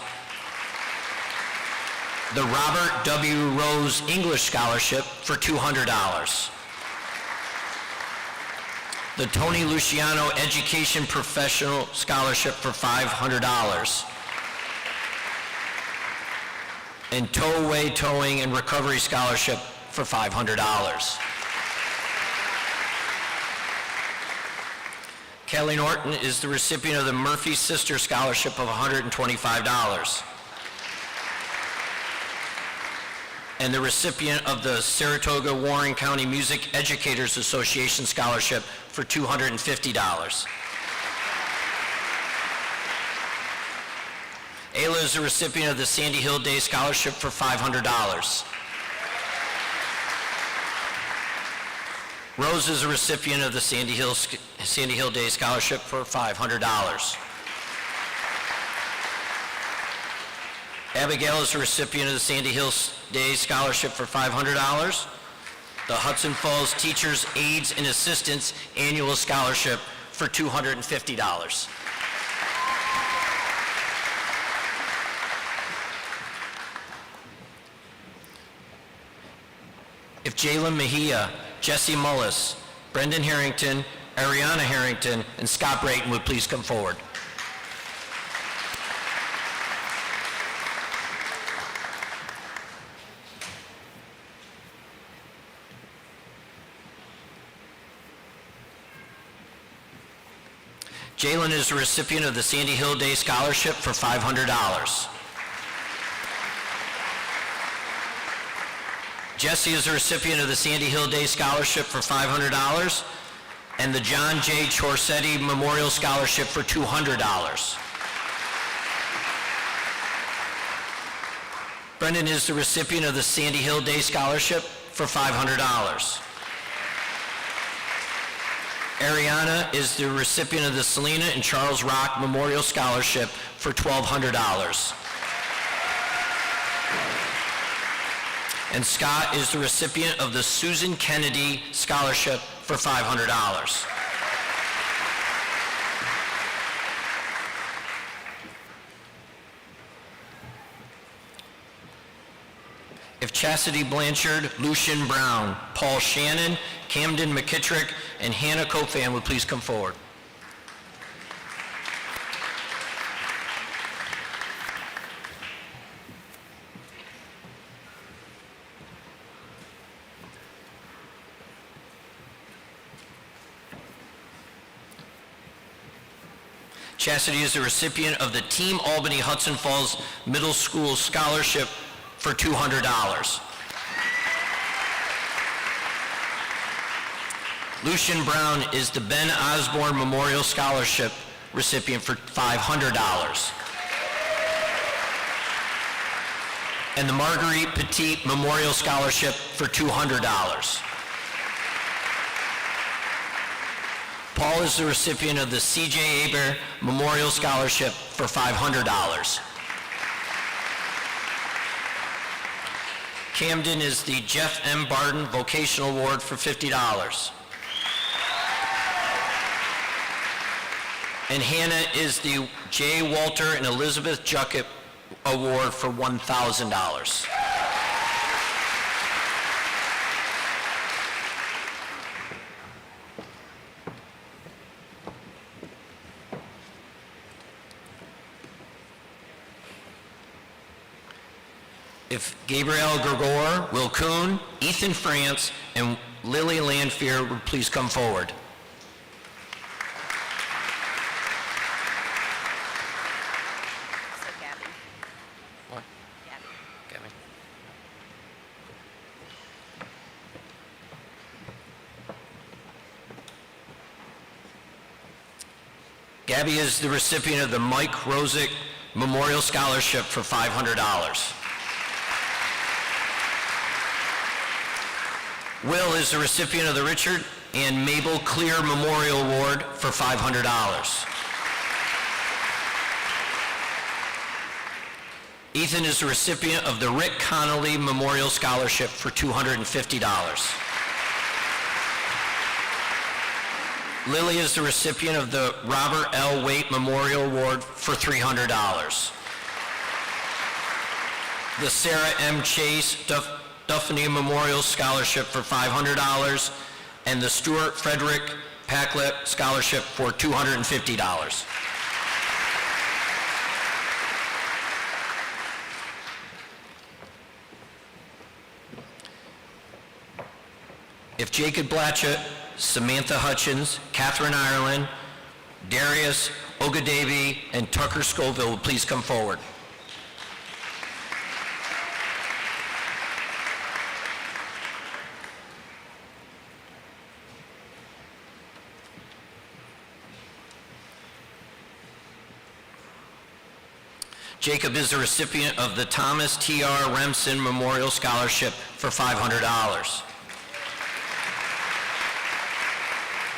The Robert W. Rose English Scholarship for $200. The Tony Luciano Education Professional Scholarship for $500. And Towaway Towing and Recovery Scholarship for $500. Kelly Norton is the recipient of the Murphy Sister Scholarship of $125. And the recipient of the Saratoga-Warren County Music Educators Association Scholarship for $250. Ayla is the recipient of the Sandy Hill Day Scholarship for $500. Rose is a recipient of the Sandy Hill Day Scholarship for $500. Abigail is a recipient of the Sandy Hill Day Scholarship for $500. The Hudson Falls Teachers, Aides, and Assistants Annual Scholarship for $250. If Jalen Mejia, Jesse Mullis, Brendan Harrington, Ariana Harrington, and Scott Brayton would please come forward. Jalen is the recipient of the Sandy Hill Day Scholarship for $500. Jesse is the recipient of the Sandy Hill Day Scholarship for $500 and the John J. Chorsetti Memorial Scholarship for $200. Brendan is the recipient of the Sandy Hill Day Scholarship for $500. Ariana is the recipient of the Selena and Charles Rock Memorial Scholarship for $1,200. And Scott is the recipient of the Susan Kennedy Scholarship for $500. If Chastity Blanchard, Lucian Brown, Paul Shannon, Camden McKittrick, and Hannah Kofan would please come forward. Chastity is the recipient of the Team Albany Hudson Falls Middle School Scholarship for $200. Lucian Brown is the Ben Osborne Memorial Scholarship recipient for $500. And the Marguerite Petit Memorial Scholarship for $200. Paul is the recipient of the C.J. Aber Memorial Scholarship for $500. Camden is the Jeff M. Barton Vocational Award for $50. And Hannah is the J. Walter and Elizabeth Juckett Award for $1,000. If Gabrielle Gregor, Will Kuhn, Ethan France, and Lily Landfear would please come forward. What? Gabby. Gabby is the recipient of the Mike Rosick Memorial Scholarship for $500. Will is the recipient of the Richard and Mabel Clear Memorial Award for $500. Ethan is the recipient of the Rick Connolly Memorial Scholarship for $250. Lily is the recipient of the Robert L. Waite Memorial Award for $300. The Sarah M. Chase Duffany Memorial Scholarship for $500, and the Stuart Frederick Packlet Scholarship for $250. If Jacob Blatchett, Samantha Hutchins, Catherine Ireland, Darius Ogadevi, and Tucker Scoville would please come forward. Jacob is the recipient of the Thomas T.R. Remsen Memorial Scholarship for $500.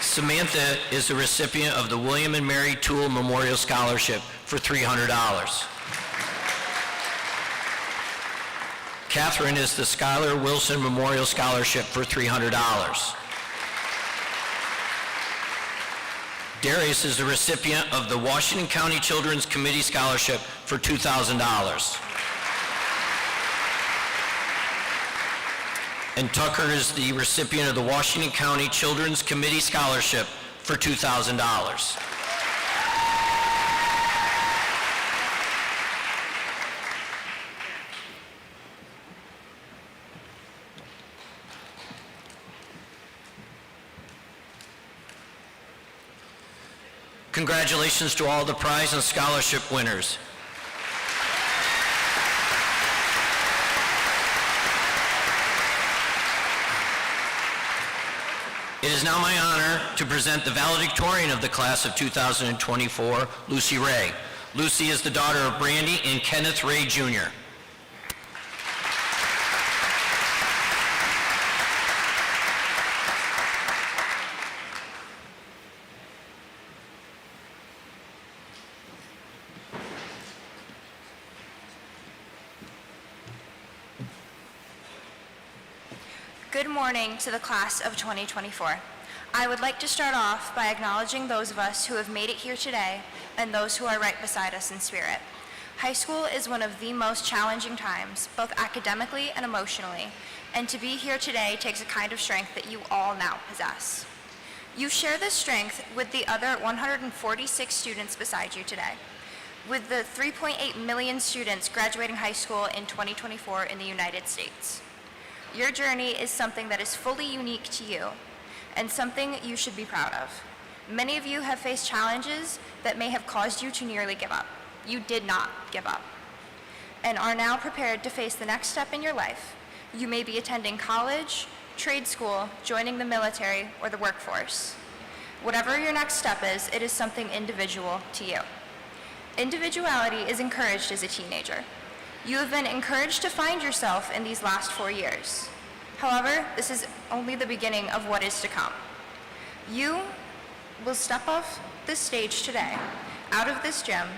Samantha is the recipient of the William and Mary Toole Memorial Scholarship for $300. Catherine is the Schuyler Wilson Memorial Scholarship for $300. Darius is the recipient of the Washington County Children's Committee Scholarship for $2,000. And Tucker is the recipient of the Washington County Children's Committee Scholarship for $2,000. Congratulations to all the prize and scholarship winners. It is now my honor to present the valedictorian of the class of 2024, Lucy Ray. Lucy is the daughter of Brandy and Kenneth Ray Jr. Good morning to the class of 2024. I would like to start off by acknowledging those of us who have made it here today and those who are right beside us in spirit. High school is one of the most challenging times, both academically and emotionally, and to be here today takes a kind of strength that you all now possess. You share this strength with the other 146 students beside you today, with the 3.8 million students graduating high school in 2024 in the United States. Your journey is something that is fully unique to you and something you should be proud of. Many of you have faced challenges that may have caused you to nearly give up. You did not give up and are now prepared to face the next step in your life. You may be attending college, trade school, joining the military, or the workforce. Whatever your next step is, it is something individual to you. Individuality is encouraged as a teenager. You have been encouraged to find yourself in these last 4 years. However, this is only the beginning of what is to come. You will step off this stage today, out of this gym,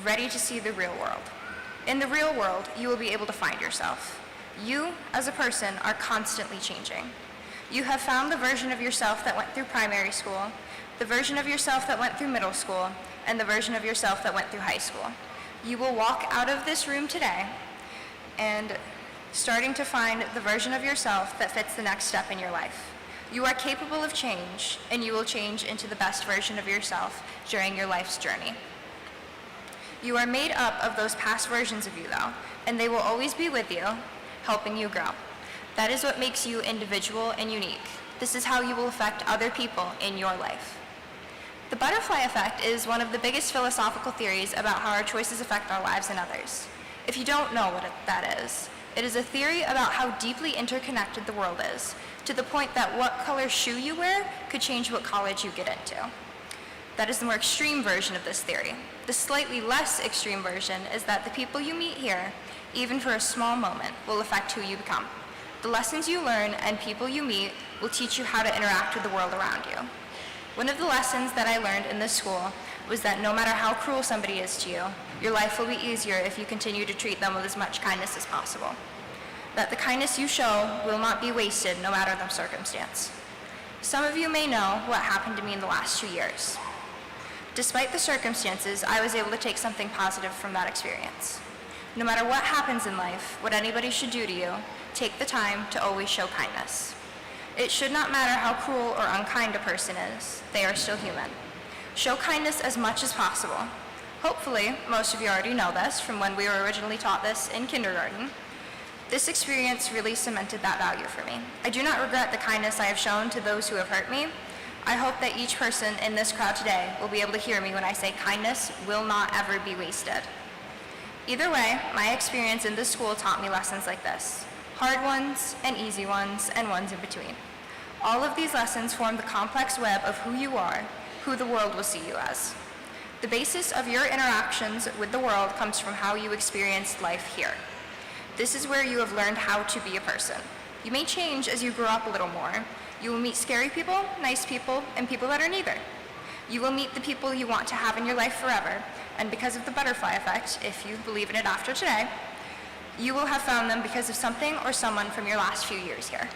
ready to see the real world. In the real world, you will be able to find yourself. You, as a person, are constantly changing. You have found the version of yourself that went through primary school, the version of yourself that went through middle school, and the version of yourself that went through high school. You will walk out of this room today and starting to find the version of yourself that fits the next step in your life. You are capable of change, and you will change into the best version of yourself during your life's journey. You are made up of those past versions of you, though, and they will always be with you, helping you grow. That is what makes you individual and unique. This is how you will affect other people in your life. The butterfly effect is one of the biggest philosophical theories about how our choices affect our lives and others. If you don't know what that is, it is a theory about how deeply interconnected the world is, to the point that what color shoe you wear could change what college you get into. That is the more extreme version of this theory. The slightly less extreme version is that the people you meet here, even for a small moment, will affect who you become. The lessons you learn and people you meet will teach you how to interact with the world around you. One of the lessons that I learned in this school was that no matter how cruel somebody is to you, your life will be easier if you continue to treat them with as much kindness as possible. That the kindness you show will not be wasted no matter the circumstance. Some of you may know what happened to me in the last 2 years. Despite the circumstances, I was able to take something positive from that experience. No matter what happens in life, what anybody should do to you, take the time to always show kindness. It should not matter how cruel or unkind a person is, they are still human. Show kindness as much as possible. Hopefully, most of you already know this from when we were originally taught this in kindergarten. This experience really cemented that value for me. I do not regret the kindness I have shown to those who have hurt me. I hope that each person in this crowd today will be able to hear me when I say kindness will not ever be wasted. Either way, my experience in this school taught me lessons like this. Hard ones and easy ones and ones in between. All of these lessons form the complex web of who you are, who the world will see you as. The basis of your interactions with the world comes from how you experienced life here. This is where you have learned how to be a person. You may change as you grow up a little more. You will meet scary people, nice people, and people that are neither. You will meet the people you want to have in your life forever, and because of the butterfly effect, if you believe in it after today, you will have found them because of something or someone from your last few years here.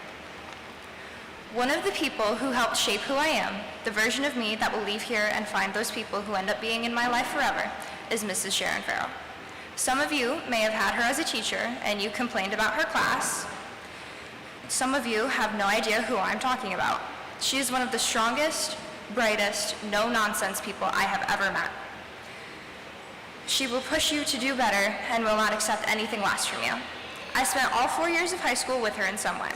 One of the people who helped shape who I am, the version of me that will leave here and find those people who end up being in my life forever, is Mrs. Sharon Farrell. Some of you may have had her as a teacher and you complained about her class. Some of you have no idea who I'm talking about. She is one of the strongest, brightest, no-nonsense people I have ever met. She will push you to do better and will not accept anything less from you. I spent all 4 years of high school with her in some way.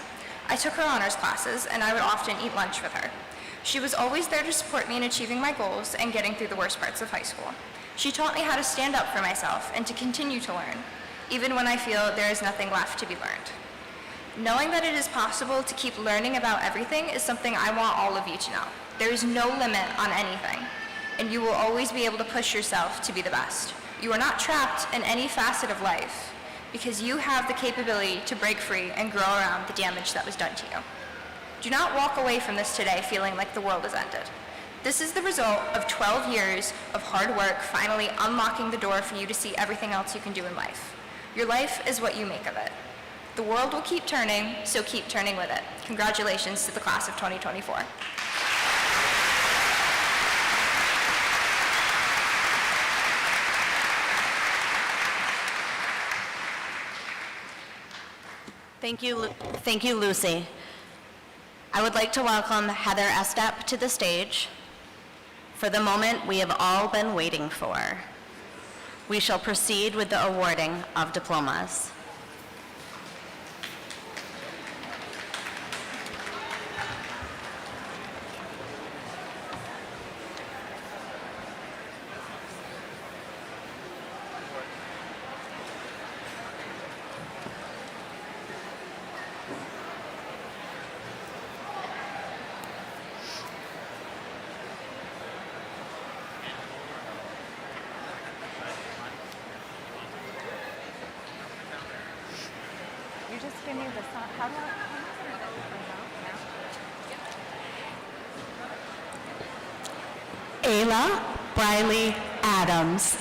I took her honors classes, and I would often eat lunch with her. She was always there to support me in achieving my goals and getting through the worst parts of high school. She taught me how to stand up for myself and to continue to learn, even when I feel there is nothing left to be learned. Knowing that it is possible to keep learning about everything is something I want all of you to know. There is no limit on anything, and you will always be able to push yourself to be the best. You are not trapped in any facet of life because you have the capability to break free and grow around the damage that was done to you. Do not walk away from this today feeling like the world has ended. This is the result of 12 years of hard work finally unlocking the door for you to see everything else you can do in life. Your life is what you make of it. The world will keep turning, so keep turning with it. Congratulations to the class of 2024. Thank you, Lucy. I would like to welcome Heather Estep to the stage for the moment we have all been waiting for. We shall proceed with the awarding of diplomas. Ayla Briley Adams.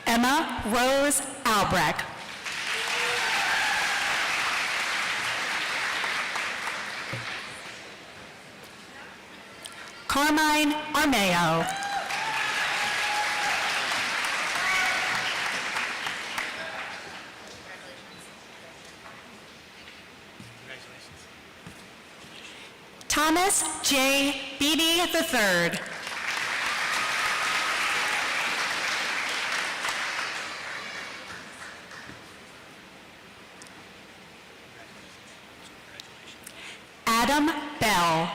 Emma Rose Albrecht. Carmine Armeo. Thomas J. Beatty III. Adam Bell.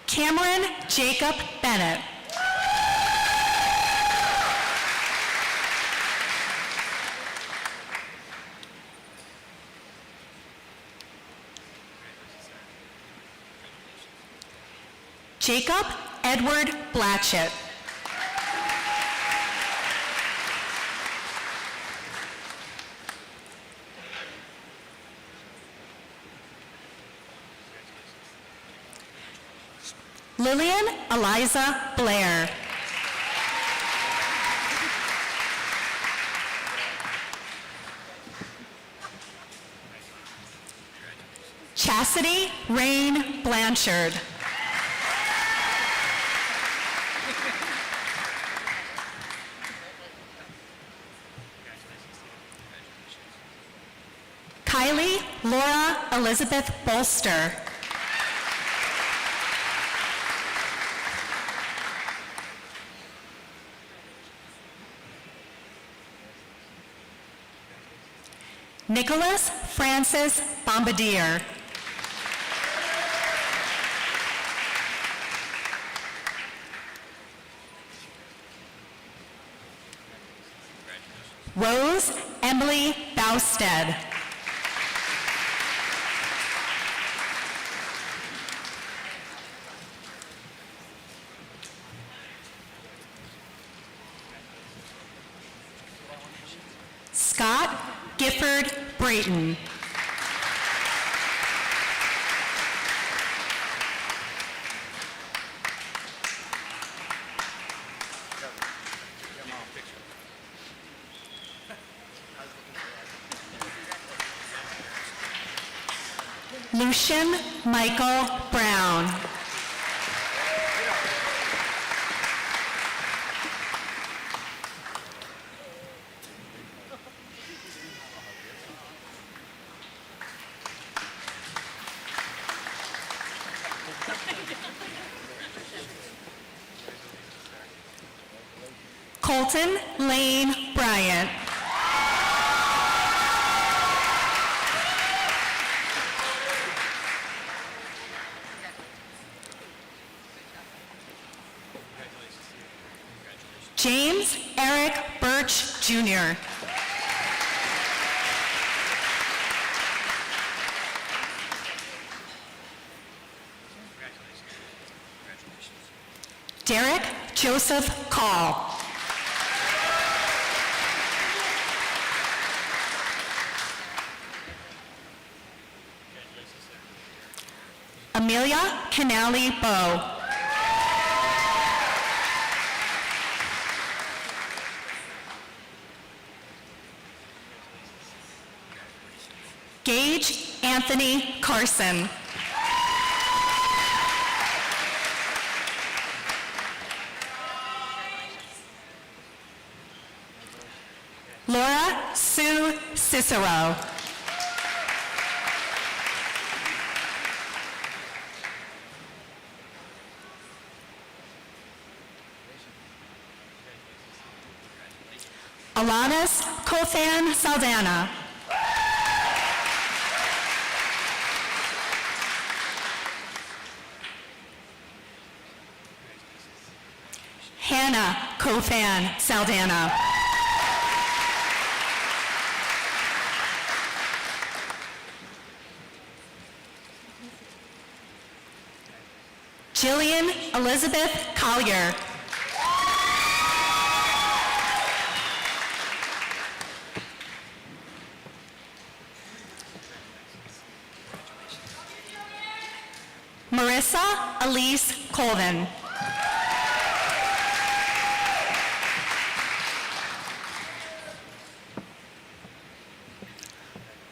Cameron Jacob Bennett. Jacob Edward Blatchett. Lillian Eliza Blair. Chastity Rain Blanchard. Kylie Laura Elizabeth Bolster. Nicholas Francis Bombardier. Rose Emily Bousted. Scott Gifford Brayton. Lucian Michael Brown. Colton Lane Bryant. James Eric Birch, Jr. Derek Joseph Call. Amelia Canali Bow. Gage Anthony Carson. Laura Sue Cicero. Alanis Kothan Saldana. Hannah Kothan Saldana. Jillian Elizabeth Collier. Marissa Elise Colvin.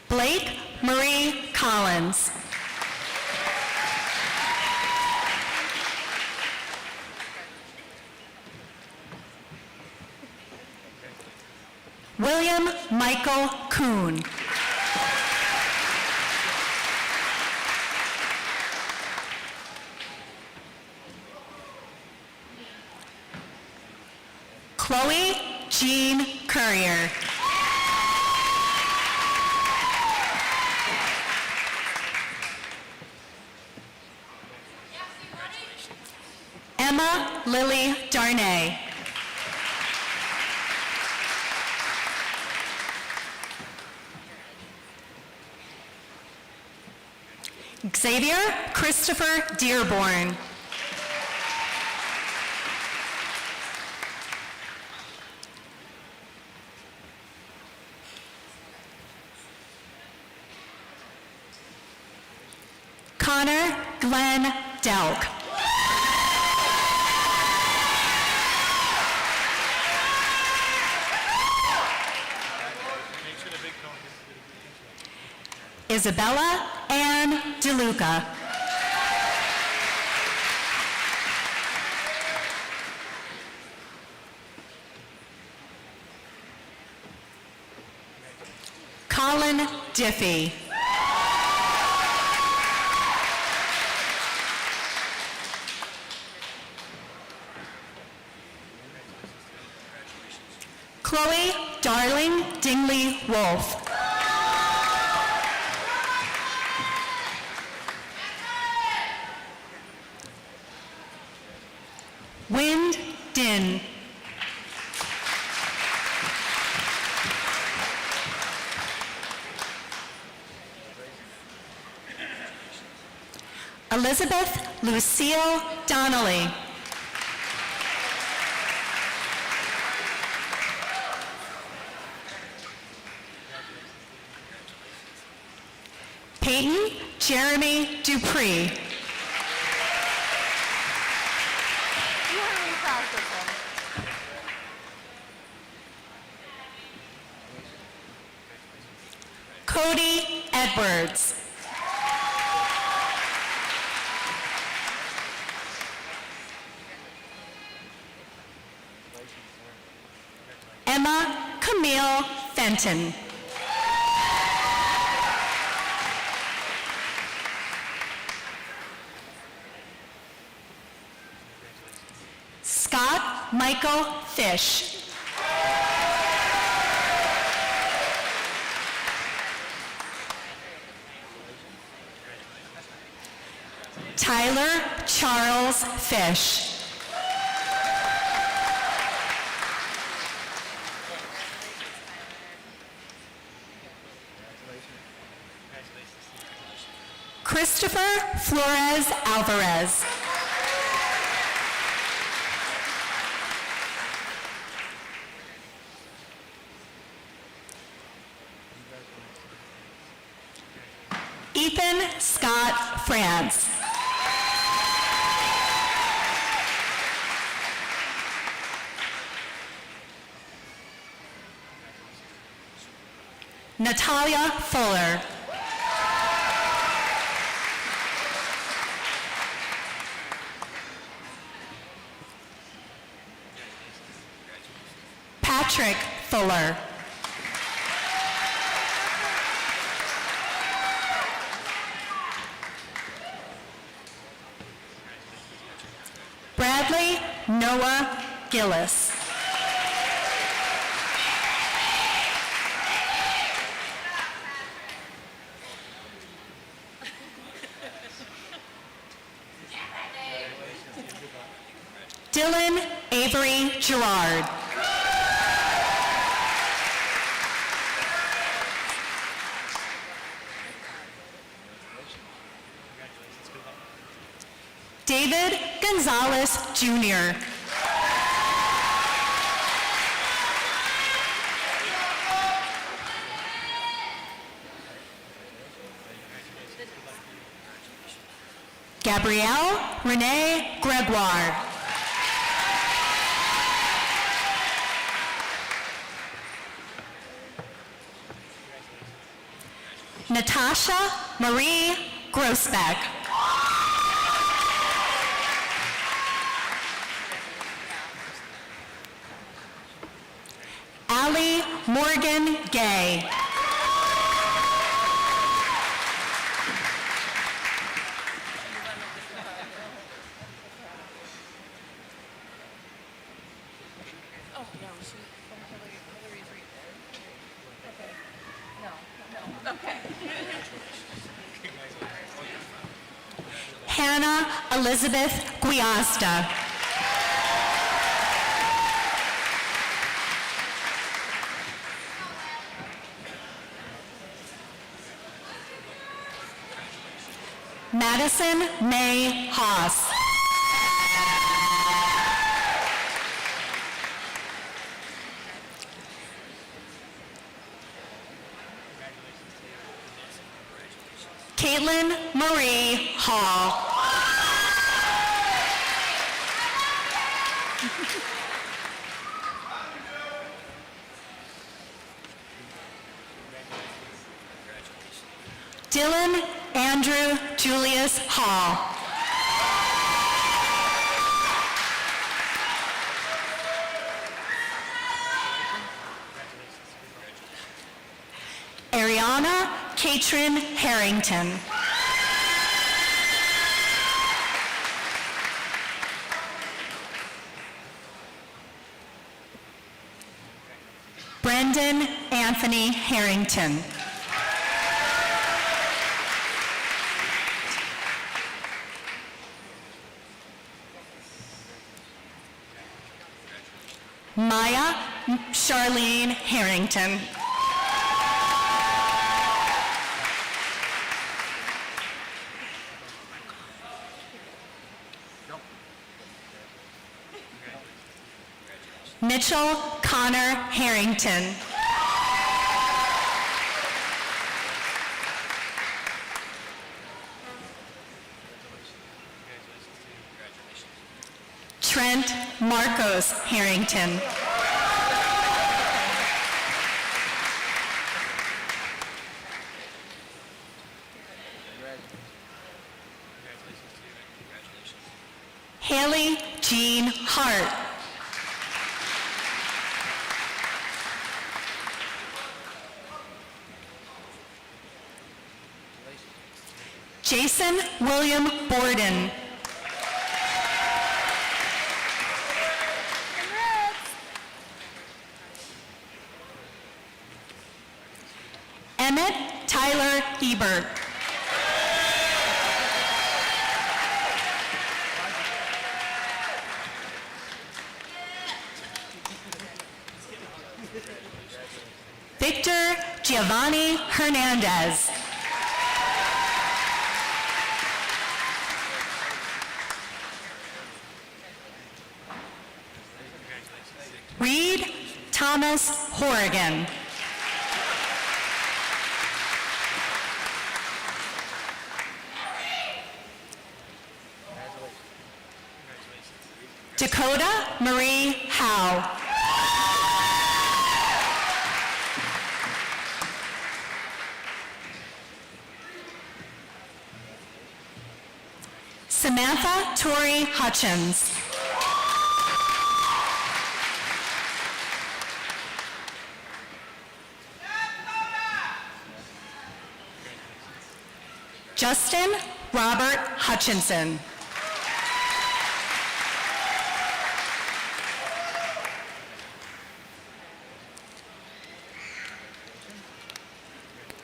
Blake Marie Collins. William Michael Kuhn. Chloe Jean Courier. Emma Lily Darnay. Xavier Christopher Dearborn. Connor Glenn Delk. Isabella Ann DeLuca. Colin Diffie. Chloe Darling Dingley Wolf. Wind Din. Elizabeth Lucille Donnelly. Peyton Jeremy Dupree. Cody Edwards. Emma Camille Fenton. Scott Michael Fish. Tyler Charles Fish. Christopher Flores Alvarez. Ethan Scott France. Natalia Fuller. Patrick Fuller. Bradley Noah Gillis. Dylan Avery Gerard. David Gonzalez Jr. Gabrielle Renee Gregoire. Natasha Marie Grossbeck. Allie Morgan Gay. Hannah Elizabeth Guiasta. Madison May Haas. Caitlin Marie Hall. Dylan Andrew Julius Hall. Ariana Katrin Harrington. Brendan Anthony Harrington. Maya Charlene Harrington. Mitchell Connor Harrington. Trent Marcos Harrington. Haley Jean Hart. Jason William Borden. Emmett Tyler Ebert. Victor Giovanni Hernandez. Reed Thomas Horrigan. Dakota Marie Howe. Samantha Tori Hutchins. Justin Robert Hutchinson.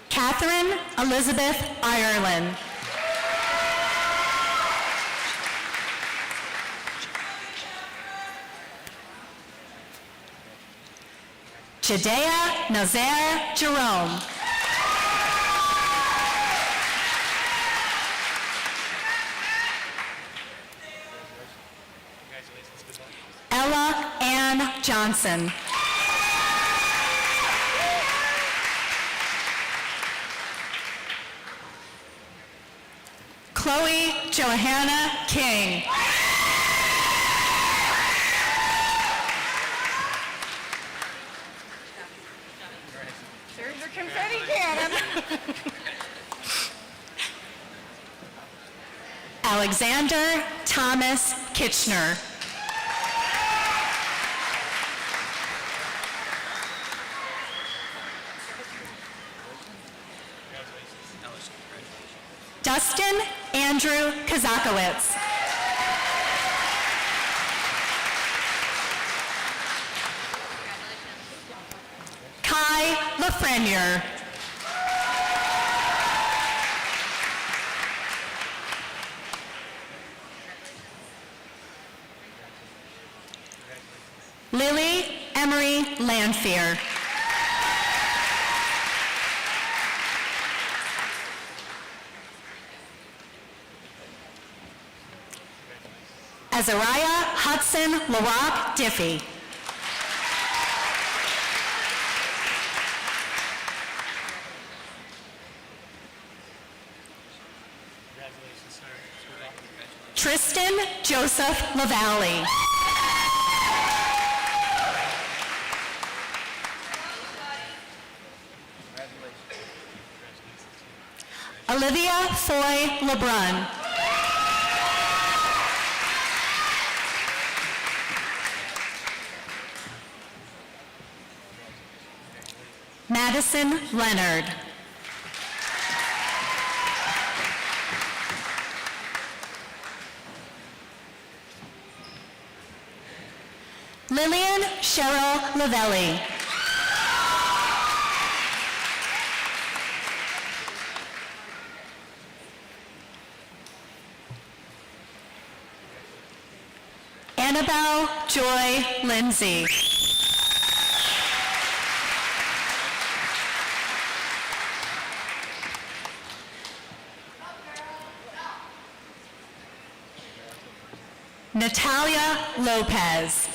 Catherine Elizabeth Ireland. Jadea Nazaire Jerome. Ella Ann Johnson. Chloe Johanna King. There's your confetti cannon. Alexander Thomas Kitchener. Dustin Andrew Kazakowicz. Kai Lafreniere. Lily Emery Lanfear. Azariah Hudson LaRock Diffie. Tristan Joseph Lavallee. Olivia Foy LeBrun. Madison Leonard. Lillian Cheryl Lavelli. Annabelle Joy Lindsay. Natalia Lopez.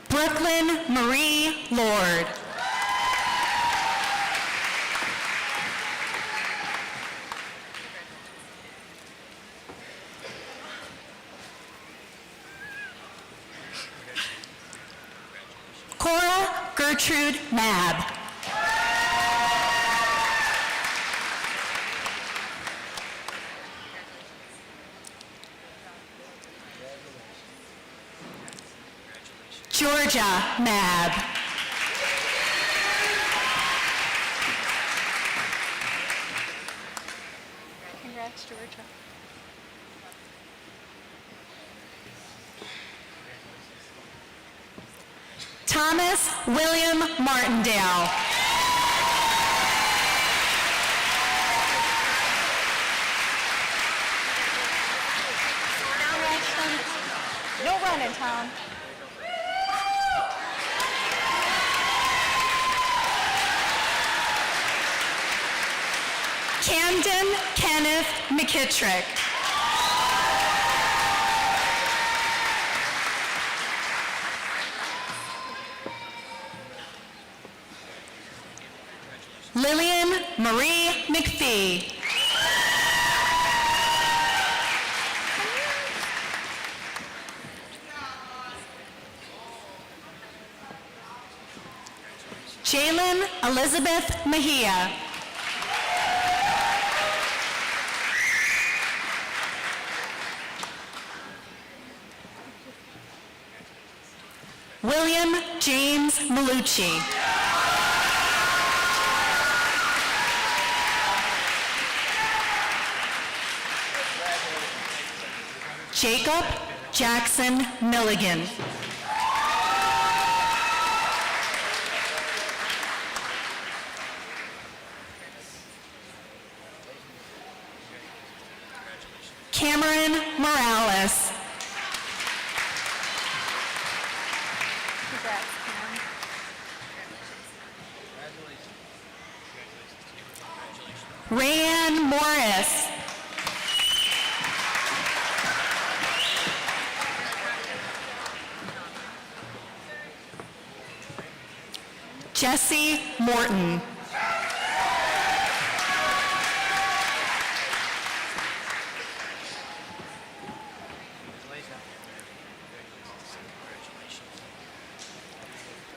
Brooklyn Marie Lord. Cora Gertrude Mab. Georgia Mab. Congrats, Georgia. Thomas William Martindale. No running, Tom. Camden Kenneth McKittrick. Lillian Marie McPhee. Jalen Elizabeth Mejia. William James Malucci. Jacob Jackson Milligan. Cameron Morales. Congrats, Cam. Rayanne Morris. Jesse Morton.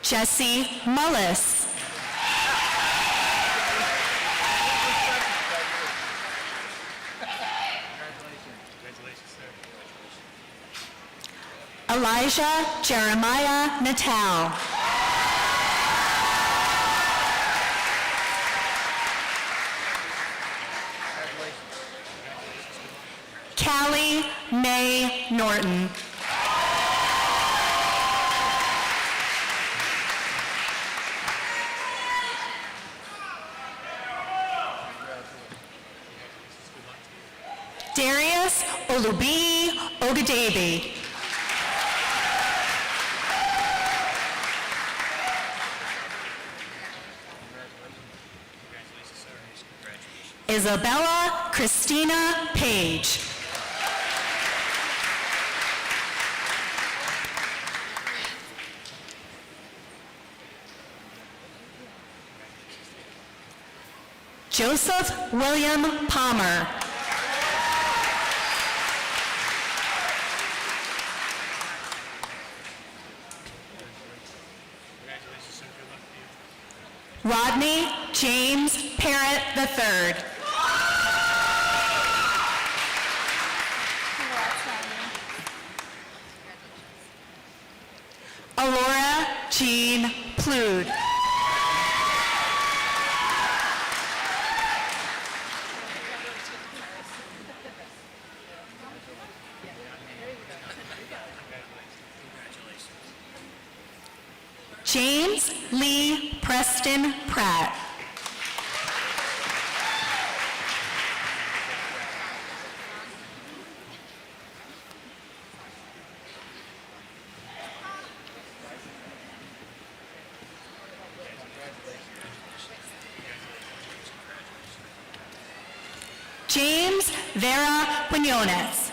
Jesse Mullis. Elijah Jeremiah Natal. Callie Mae Norton. Darius Olubi Ogadebi. Isabella Christina Page. Joseph William Palmer. Rodney James Parrott III. Alora Jean Plude. James Lee Preston Pratt. James Vera Quinones.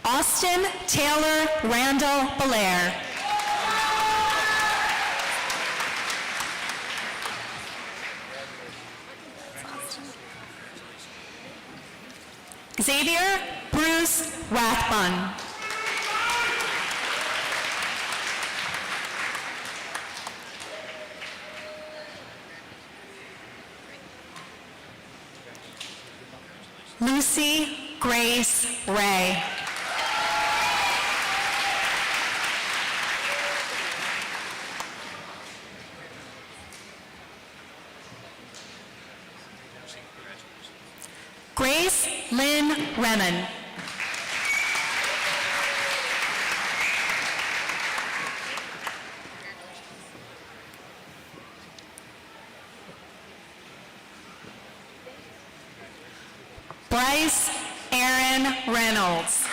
Austin Taylor Randall Belair. Xavier Bruce Rathbun. Lucy Grace Ray. Grace Lynn Remen. Bryce Aaron Reynolds.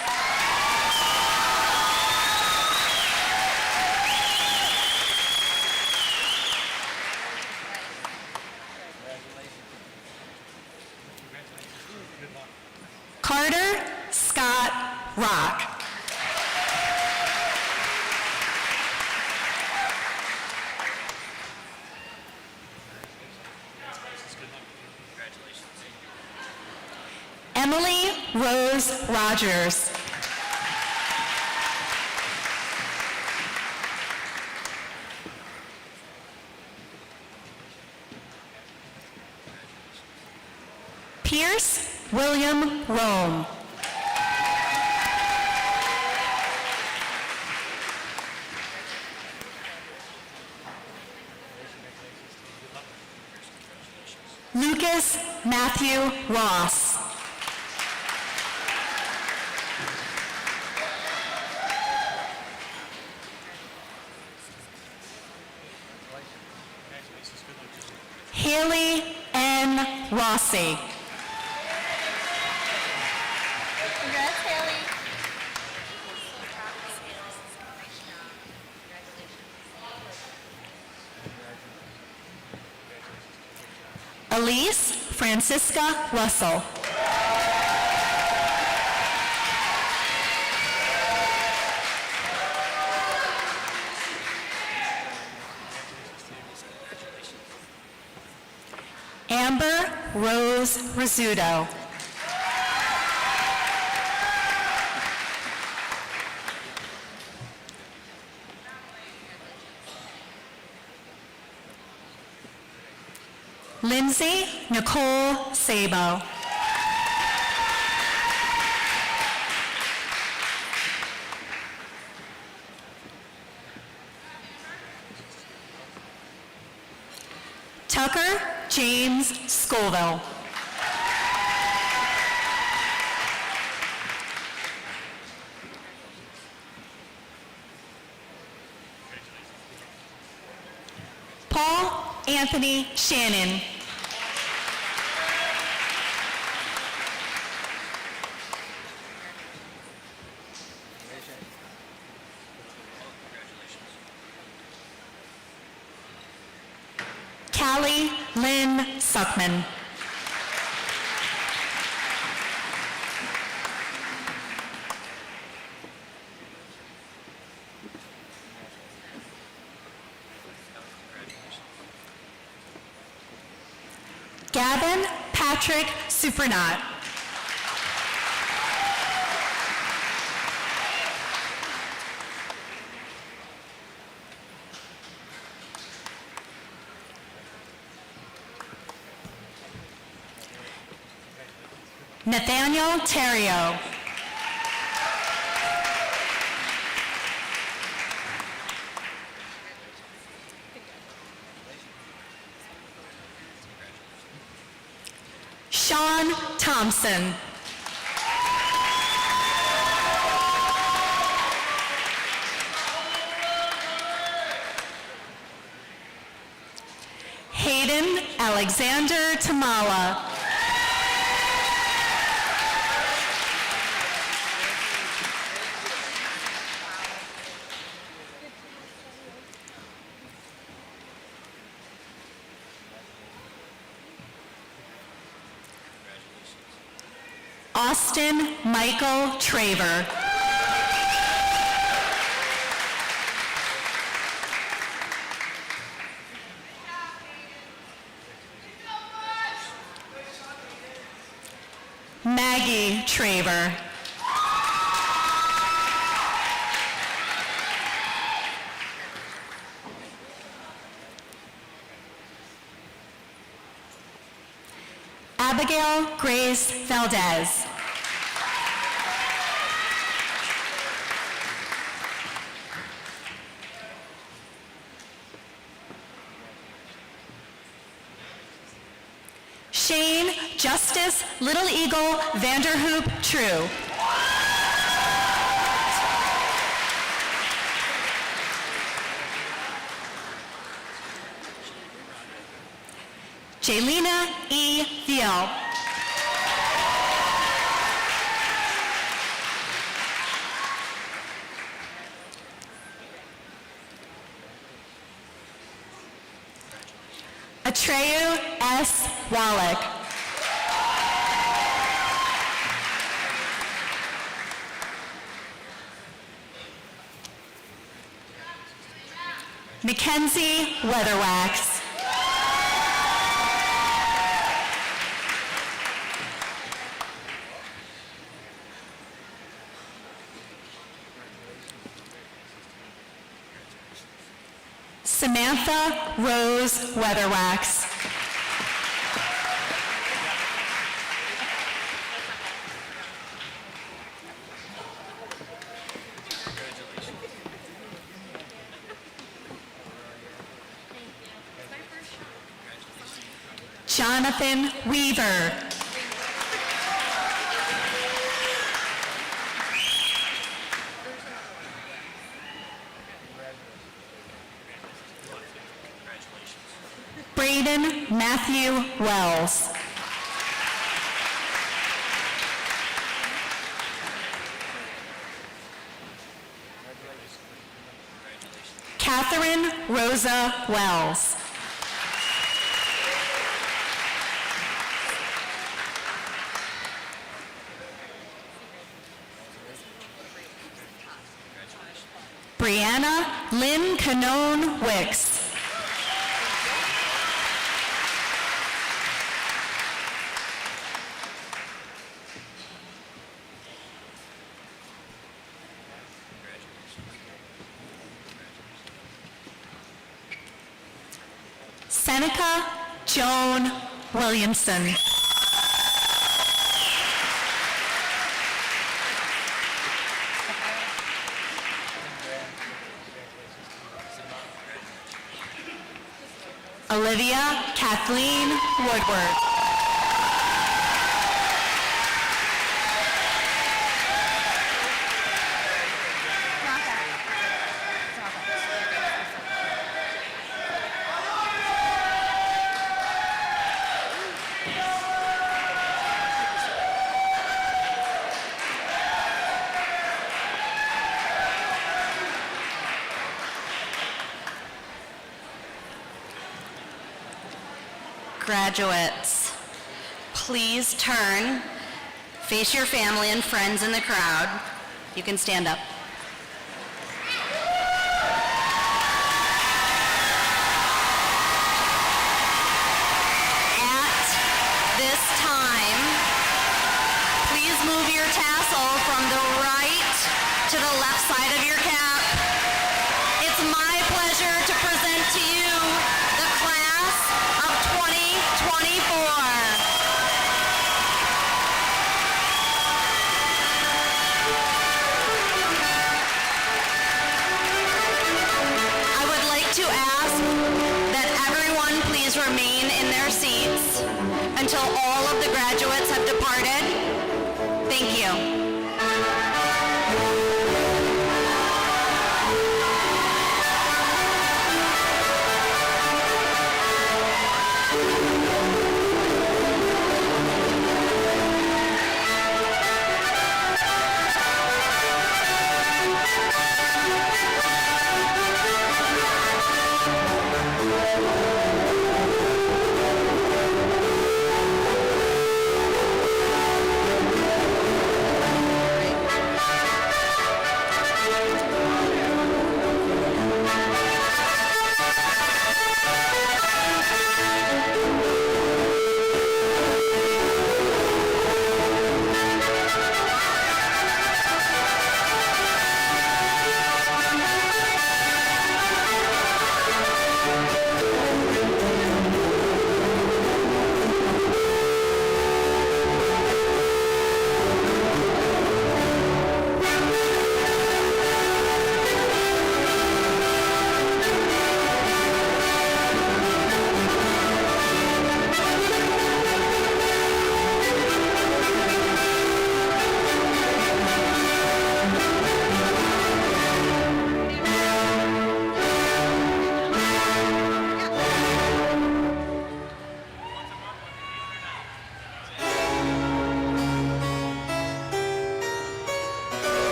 Carter Scott Rock. Emily Rose Rogers. Pierce William Rome. Lucas Matthew Ross. Haley N. Rossi. Congrats, Haley. Elise Francisca Russell. Amber Rose Rizzuto. Lindsay Nicole Sabo. Tucker James Scoville. Paul Anthony Shannon. Callie Lynn Suckman. Gavin Patrick Supernot. Nathaniel Terrio. Sean Thompson. Hayden Alexander Tamala. Austin Michael Traver. Maggie Traver. Abigail Grace Valdez. Shane Justice Little Eagle Vanderhoop True. Jaylina E. Thiel. Atreyu S. Wallach. Mackenzie Weatherwax. Samantha Rose Weatherwax. Jonathan Weaver. Braden Matthew Wells. Catherine Rosa Wells. Brianna Lynn Canone Wicks. Seneca Joan Williamson. Olivia Kathleen Woodward. Graduates, please turn, face your family and friends in the crowd. You can stand up. At this time, please move your tassel from the right to the left side of your cap. It's my pleasure to present to you the class of 2024. I would like to ask that everyone please remain in their seats until all of the graduates have departed. Thank you.